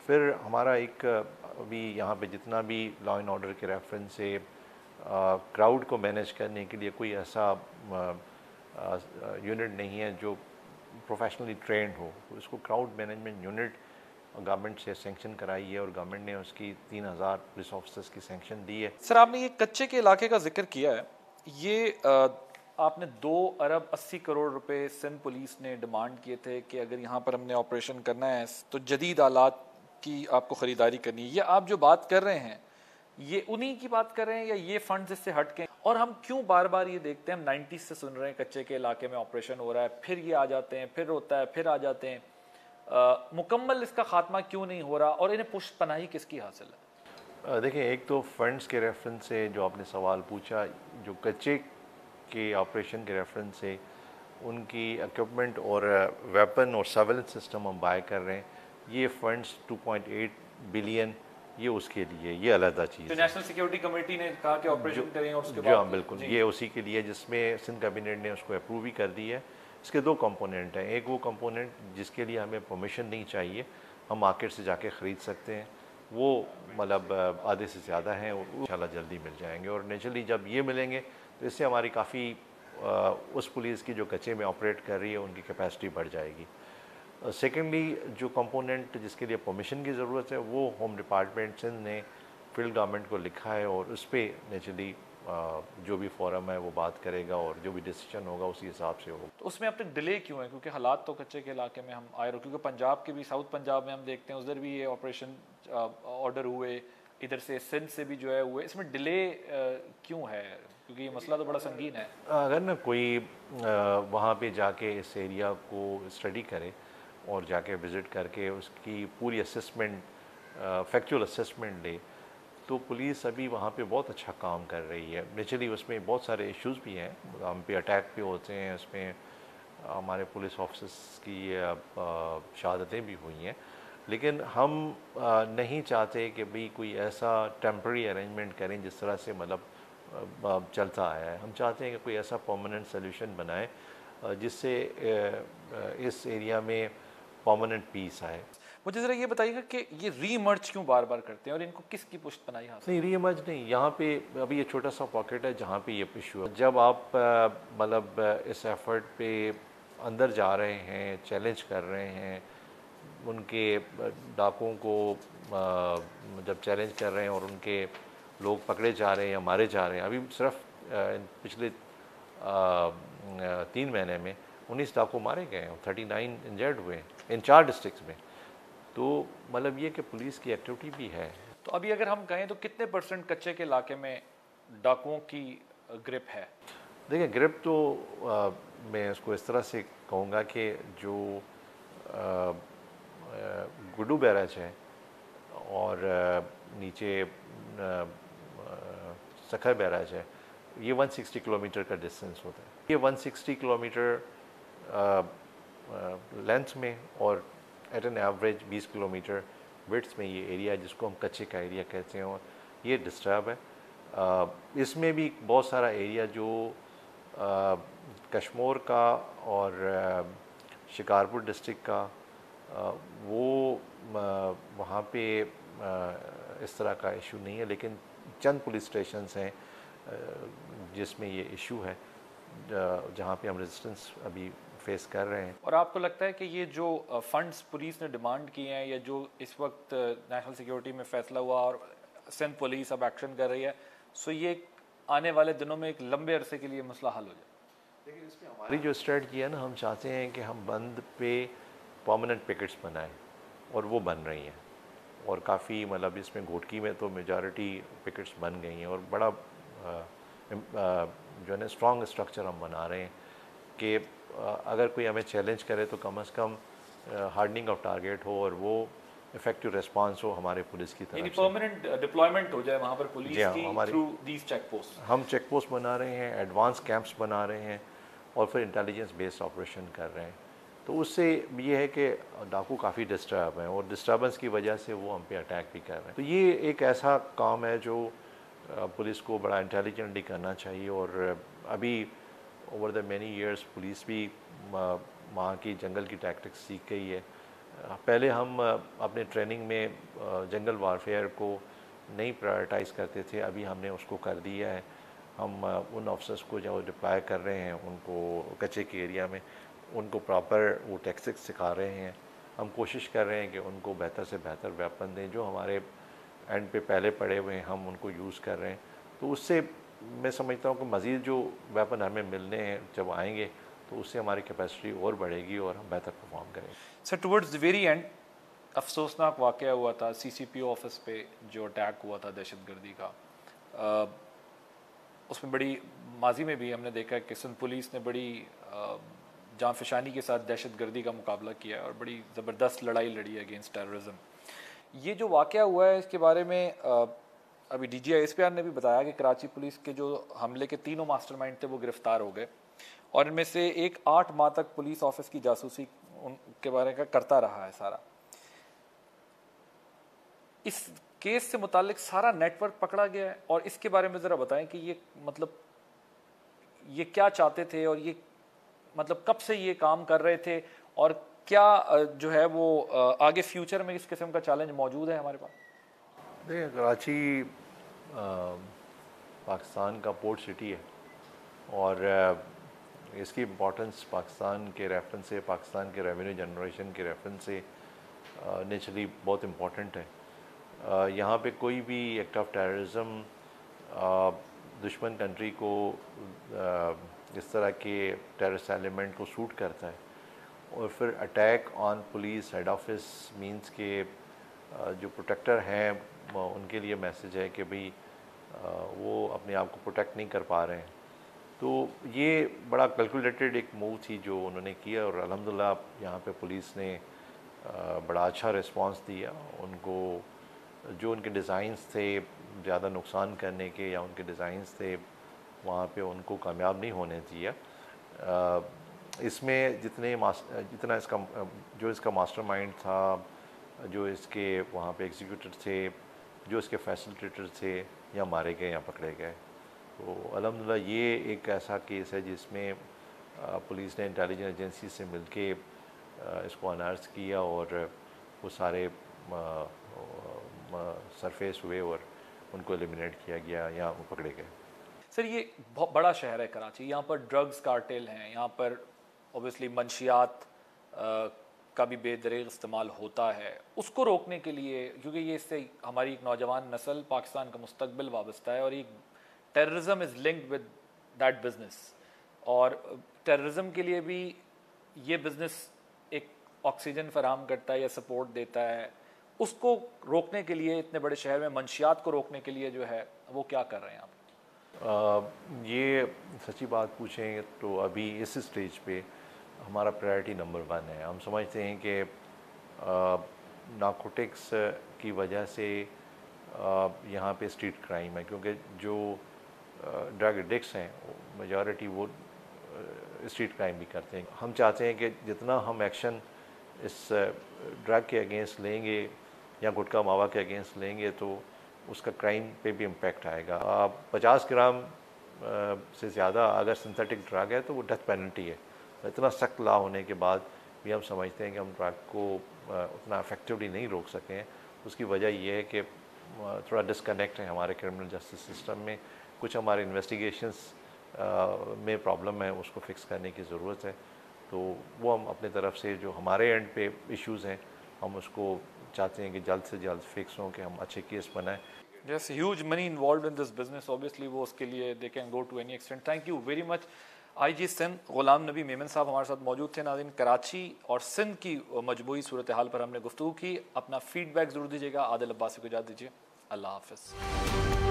फिर हमारा एक अभी यहाँ पे जितना भी लॉ एंड ऑर्डर के रेफरेंस से क्राउड को मैनेज करने के लिए कोई ऐसा यूनिट नहीं है जो प्रोफेशनली ट्रेंड हो। तो इसको क्राउड मैनेजमेंट यूनिट गवर्नमेंट से सेंक्शन कराई है और गवर्नमेंट ने उसकी 3000 पुलिस ऑफिसर्स की सेंक्शन दी है। सर, आपने ये कच्चे के इलाके का जिक्र किया है, ये आपने 2 अरब 80 करोड़ रुपए सिंध पुलिस ने डिमांड किए थे कि अगर यहाँ पर हमने ऑपरेशन करना है तो जदीद आलात की आपको ख़रीदारी करनी है। ये आप जो बात कर रहे हैं ये उन्हीं की बात कर रहे हैं या ये फंड्स इससे हट के? और हम क्यों बार बार ये देखते हैं, हम 90s से सुन रहे हैं कच्चे के इलाके में ऑपरेशन हो रहा है, फिर ये आ जाते हैं, फिर होता है, फिर आ जाते हैं। मुकम्मल इसका खात्मा क्यों नहीं हो रहा और इन्हें पुष्ट पनाही किसकी हासिल है? देखिए, एक तो फंड्स के रेफरेंस से जो आपने सवाल पूछा, जो कच्चे के ऑपरेशन के रेफरेंस से उनकी इक्विपमेंट और वेपन और सर्वेलेंस सिस्टम हम बाय कर रहे हैं, ये फंड्स 2.8 बिलियन ये उसके लिए, ये अलग चीज़ है। नेशनल सिक्योरिटी कमेटी ने कहा कि ऑपरेशन करें और उसके बाद हाँ बिल्कुल, ये उसी के लिए जिसमें सिंध कैबिनेट ने उसको अप्रूव भी कर दी है। इसके दो कंपोनेंट हैं। एक वो कंपोनेंट जिसके लिए हमें परमिशन नहीं चाहिए, हम मार्केट से जाके ख़रीद सकते हैं, वो मतलब आधे से ज़्यादा हैं, इंशाल्लाह जल्दी मिल जाएंगे। और नेचुरली जब ये मिलेंगे तो इससे हमारी काफ़ी उस पुलिस की जो कच्चे में ऑपरेट कर रही है उनकी कैपेसिटी बढ़ जाएगी। सेकेंडली, जो कंपोनेंट जिसके लिए परमिशन की ज़रूरत है वो होम डिपार्टमेंट सिंध ने फील्ड गवर्नमेंट को लिखा है और उस पर नेचुरली जो भी फोरम है वो बात करेगा और जो भी डिसीजन होगा उसी हिसाब से होगा। तो उसमें अब तक डिले क्यों है? क्योंकि हालात तो कच्चे के इलाके में हम आए रहे, क्योंकि पंजाब के भी, साउथ पंजाब में हम देखते हैं उधर भी ये ऑपरेशन ऑर्डर हुए, इधर से सिंध से भी जो है हुए, इसमें डिले क्यों है? क्योंकि ये मसला तो बड़ा संगीन है। अगर ना कोई वहाँ पे जाके इस एरिया को स्टडी करे और जाके विज़िट करके उसकी पूरी असेसमेंट, फैक्चुअल असेसमेंट ले, तो पुलिस अभी वहाँ पे बहुत अच्छा काम कर रही है। नेचुरली उसमें बहुत सारे इश्यूज़ भी हैं, हम पे अटैक भी होते हैं, उसमें हमारे पुलिस ऑफिसर्स की शहादतें भी हुई हैं, लेकिन हम नहीं चाहते कि भाई कोई ऐसा टेम्पररी अरेंजमेंट करें जिस तरह से मतलब चलता आया है। हम चाहते हैं कि कोई ऐसा परमानेंट सल्यूशन बनाए जिससे इस एरिया में परमानेंट पीस आए। मुझे ज़रा ये बताइएगा कि ये रीमर्ज क्यों बार बार करते हैं और इनको किसकी पुष्ट पनाही हासिल? नहीं, रीमर्ज नहीं, यहाँ पे अभी ये छोटा सा पॉकेट है जहाँ पे ये इशू है। जब आप मतलब इस एफर्ट पे अंदर जा रहे हैं, चैलेंज कर रहे हैं, उनके डाकुओं को जब चैलेंज कर रहे हैं और उनके लोग पकड़े जा रहे हैं या मारे जा रहे हैं, अभी सिर्फ पिछले 3 महीने में 19 डाकू मारे गए हैं, 39 इंजर्ड हुए हैं इन 4 डिस्ट्रिक्ट्स में। तो मतलब ये कि पुलिस की एक्टिविटी भी है। तो अभी अगर हम कहें तो कितने % कच्चे के इलाके में डाकुओं की ग्रिप है? देखिए, ग्रिप तो मैं इसको इस तरह से कहूँगा कि जो गुड्डू बैराज है और नीचे सखर बैराज है, ये 160 किलोमीटर का डिस्टेंस होता है। ये 160 किलोमीटर लेंथ में और at an average 20 kilometre width में ये एरिया जिसको हम कच्चे का एरिया कहते हैं और ये डिस्टर्ब है। इसमें भी बहुत सारा एरिया जो कश्मीर का और शिकारपुर डिस्ट्रिक्ट का वो वहाँ पे इस तरह का इशू नहीं है, लेकिन चंद पुलिस स्टेशंस हैं जिसमें ये इशू है, जहाँ पे हम रेजिस्टेंस अभी फेस कर रहे हैं। और आपको लगता है कि ये जो फंड्स पुलिस ने डिमांड किए हैं या जो इस वक्त नेशनल सिक्योरिटी में फैसला हुआ और सिंध पुलिस अब एक्शन कर रही है, सो ये आने वाले दिनों में एक लंबे अरसे के लिए मसला हल हो जाए? लेकिन इसमें हमारी जो स्ट्रेटजी है ना, हम चाहते हैं कि हम बंद पे परमानेंट पिकेट्स बनाएं और वो बन रही हैं और काफ़ी मतलब इसमें घोटकी में तो मेजॉरिटी पिकेट्स बन गई हैं और बड़ा जो है ना स्ट्रॉन्ग स्ट्रक्चर हम बना रहे हैं कि अगर कोई हमें चैलेंज करे तो कम से कम हार्डनिंग ऑफ टारगेट हो और वो इफेक्टिव रिस्पांस हो हमारे पुलिस की तरफ से। परमानेंट डिप्लॉयमेंट हो जाए वहाँ पर पुलिस की थ्रू दीस चेक पोस्ट। हम चेक पोस्ट बना रहे हैं, एडवांस कैंप्स बना रहे हैं और फिर इंटेलिजेंस बेस्ड ऑपरेशन कर रहे हैं। तो उससे ये है कि डाकू काफ़ी डिस्टर्ब हैं और डिस्टर्बेंस की वजह से वो हम पे अटैक भी कर रहे हैं। तो ये एक ऐसा काम है जो पुलिस को बड़ा इंटेलिजेंटली करना चाहिए और अभी over the many years police भी वहाँ की जंगल की टैक्टिक्स सीख गई है। पहले हम अपने ट्रेनिंग में जंगल वारफेयर को नहीं प्रायोरिटाइज़ करते थे, अभी हमने उसको कर दिया है। हम उन ऑफिसर्स को जो डिप्लॉय कर रहे हैं उनको कच्चे के एरिया में उनको प्रॉपर वो टैक्टिक्स सिखा रहे हैं। हम कोशिश कर रहे हैं कि उनको बेहतर से बेहतर वेपन दें, जो हमारे एंड पे पहले पड़े हुए हैं हम उनको यूज़ कर रहे हैं। तो उससे मैं समझता हूँ कि मज़ीद जो वेपन हमें मिलने हैं जब आएंगे तो उससे हमारी कैपेसिटी और बढ़ेगी और हम बेहतर परफॉर्म करेंगे। Sir, towards the very end अफसोसनाक वाक़या हुआ था CCPO ऑफिस पे जो अटैक हुआ था दहशतगर्दी का। उसमें बड़ी माजी में भी हमने देखा कि सिंध पुलिस ने बड़ी जानफशानी के साथ दहशतगर्दी का मुकाबला किया है और बड़ी ज़बरदस्त लड़ाई लड़ी है अगेंस्ट टेररिज्म। ये जो वाक़या हुआ है इसके बारे में अभी DGI SPR ने भी बताया कि कराची पुलिस के जो हमले के 3 मास्टरमाइंड थे वो गिरफ्तार हो गए और इनमें से एक 8 माह तक पुलिस ऑफिस की जासूसी उनके बारे का करता रहा है सारा। इस केस से मुतालिक सारा नेटवर्क पकड़ा गया है और इसके बारे में ज़रा बताएं कि ये मतलब ये क्या चाहते थे और ये मतलब कब से ये काम कर रहे थे और क्या जो है वो आगे फ्यूचर में इस किस्म का चैलेंज मौजूद है हमारे पास? देखिए, कराची पाकिस्तान का पोर्ट सिटी है और इसकी इम्पोर्टेंस पाकिस्तान के रेफरेंस से, पाकिस्तान के रेवेन्यू जनरेशन के रेफरेंस से नेचुरली बहुत इम्पोर्टेंट है। यहाँ पे कोई भी एक्ट ऑफ टेररिज्म दुश्मन कंट्री को इस तरह के टेररिस्ट एलिमेंट को सूट करता है और फिर attack on police head office means के जो प्रोटेक्टर हैं उनके लिए मैसेज है कि भाई वो अपने आप को प्रोटेक्ट नहीं कर पा रहे हैं। तो ये बड़ा कैलकुलेटेड एक मूव थी जो उन्होंने किया और अल्हम्दुलिल्लाह यहाँ पे पुलिस ने बड़ा अच्छा रिस्पांस दिया। उनको जो उनके डिज़ाइंस थे ज़्यादा नुकसान करने के या उनके डिज़ाइंस थे वहाँ पे उनको कामयाब नहीं होने दिया। इसमें जितना इसका जो इसका मास्टरमाइंड था, जो इसके वहाँ पे एग्जीक्यूटर थे, जो इसके फैसिलिटेटर थे, या मारे गए या पकड़े गए। तो अल्हम्दुलिल्लाह ये एक ऐसा केस है जिसमें पुलिस ने इंटेलिजेंस एजेंसी से मिलके इसको अनर्थ किया और वो सारे सरफेस हुए और उनको एलिमिनेट किया गया या वो पकड़े गए। सर, ये बहुत बड़ा शहर है कराची, यहाँ पर ड्रग्स कार्टेल हैं, यहाँ पर ऑब्वियसली मंशियात का भी बेदरीग इस्तेमाल होता है। उसको रोकने के लिए, क्योंकि ये इससे हमारी एक नौजवान नस्ल, पाकिस्तान का मुस्तकबिल वाबस्ता है और ये terrorism is linked with that business और टेररिज्म के लिए भी ये बिज़नेस एक ऑक्सीजन फराहम करता है या सपोर्ट देता है। उसको रोकने के लिए इतने बड़े शहर में मंशियात को रोकने के लिए जो है वो क्या कर रहे हैं आप? ये सच्ची बात पूछें तो अभी इस स्टेज पे हमारा प्रायोरिटी नंबर 1 है। हम समझते हैं कि नारकोटिक्स की वजह से यहाँ पे स्ट्रीट क्राइम है, क्योंकि जो ड्रग एडिक्ट्स हैं मेजॉरिटी वो स्ट्रीट क्राइम भी करते हैं। हम चाहते हैं कि जितना हम एक्शन इस ड्रग के अगेंस्ट लेंगे या गुटखा मावा के अगेंस्ट लेंगे तो उसका क्राइम पे भी इम्पेक्ट आएगा। 50 ग्राम से ज़्यादा अगर सिंथेटिक ड्रग है तो वो डेथ पेनल्टी है। इतना सख्त लॉ होने के बाद भी हम समझते हैं कि हम ड्रग को उतना इफेक्टिवली नहीं रोक सकें। उसकी वजह यह है कि थोड़ा डिस्कनेक्ट है हमारे क्रिमिनल जस्टिस सिस्टम में। कुछ हमारे इन्वेस्टिगेशंस में प्रॉब्लम है, उसको फिक्स करने की ज़रूरत है। तो वो हम अपने तरफ से जो हमारे एंड पे इश्यूज़ हैं हम उसको चाहते हैं कि जल्द से जल्द फिक्स हों कि हम अच्छे केस बनाएं। There's huge money involved in this business. Obviously, वो उसके लिए they can go to any extent. Thank you very much. IG Sindh Ghulam Nabi Memon साहब हमारे साथ मौजूद थे। नाज़रीन, कराची और सिंध की मजबूरी सूरत हाल पर हमने गुफ्तगू की। अपना फीडबैक ज़रूर दीजिएगा। आदिल अब्बासी को इजाज़त दीजिए। अल्लाह हाफ़िज़।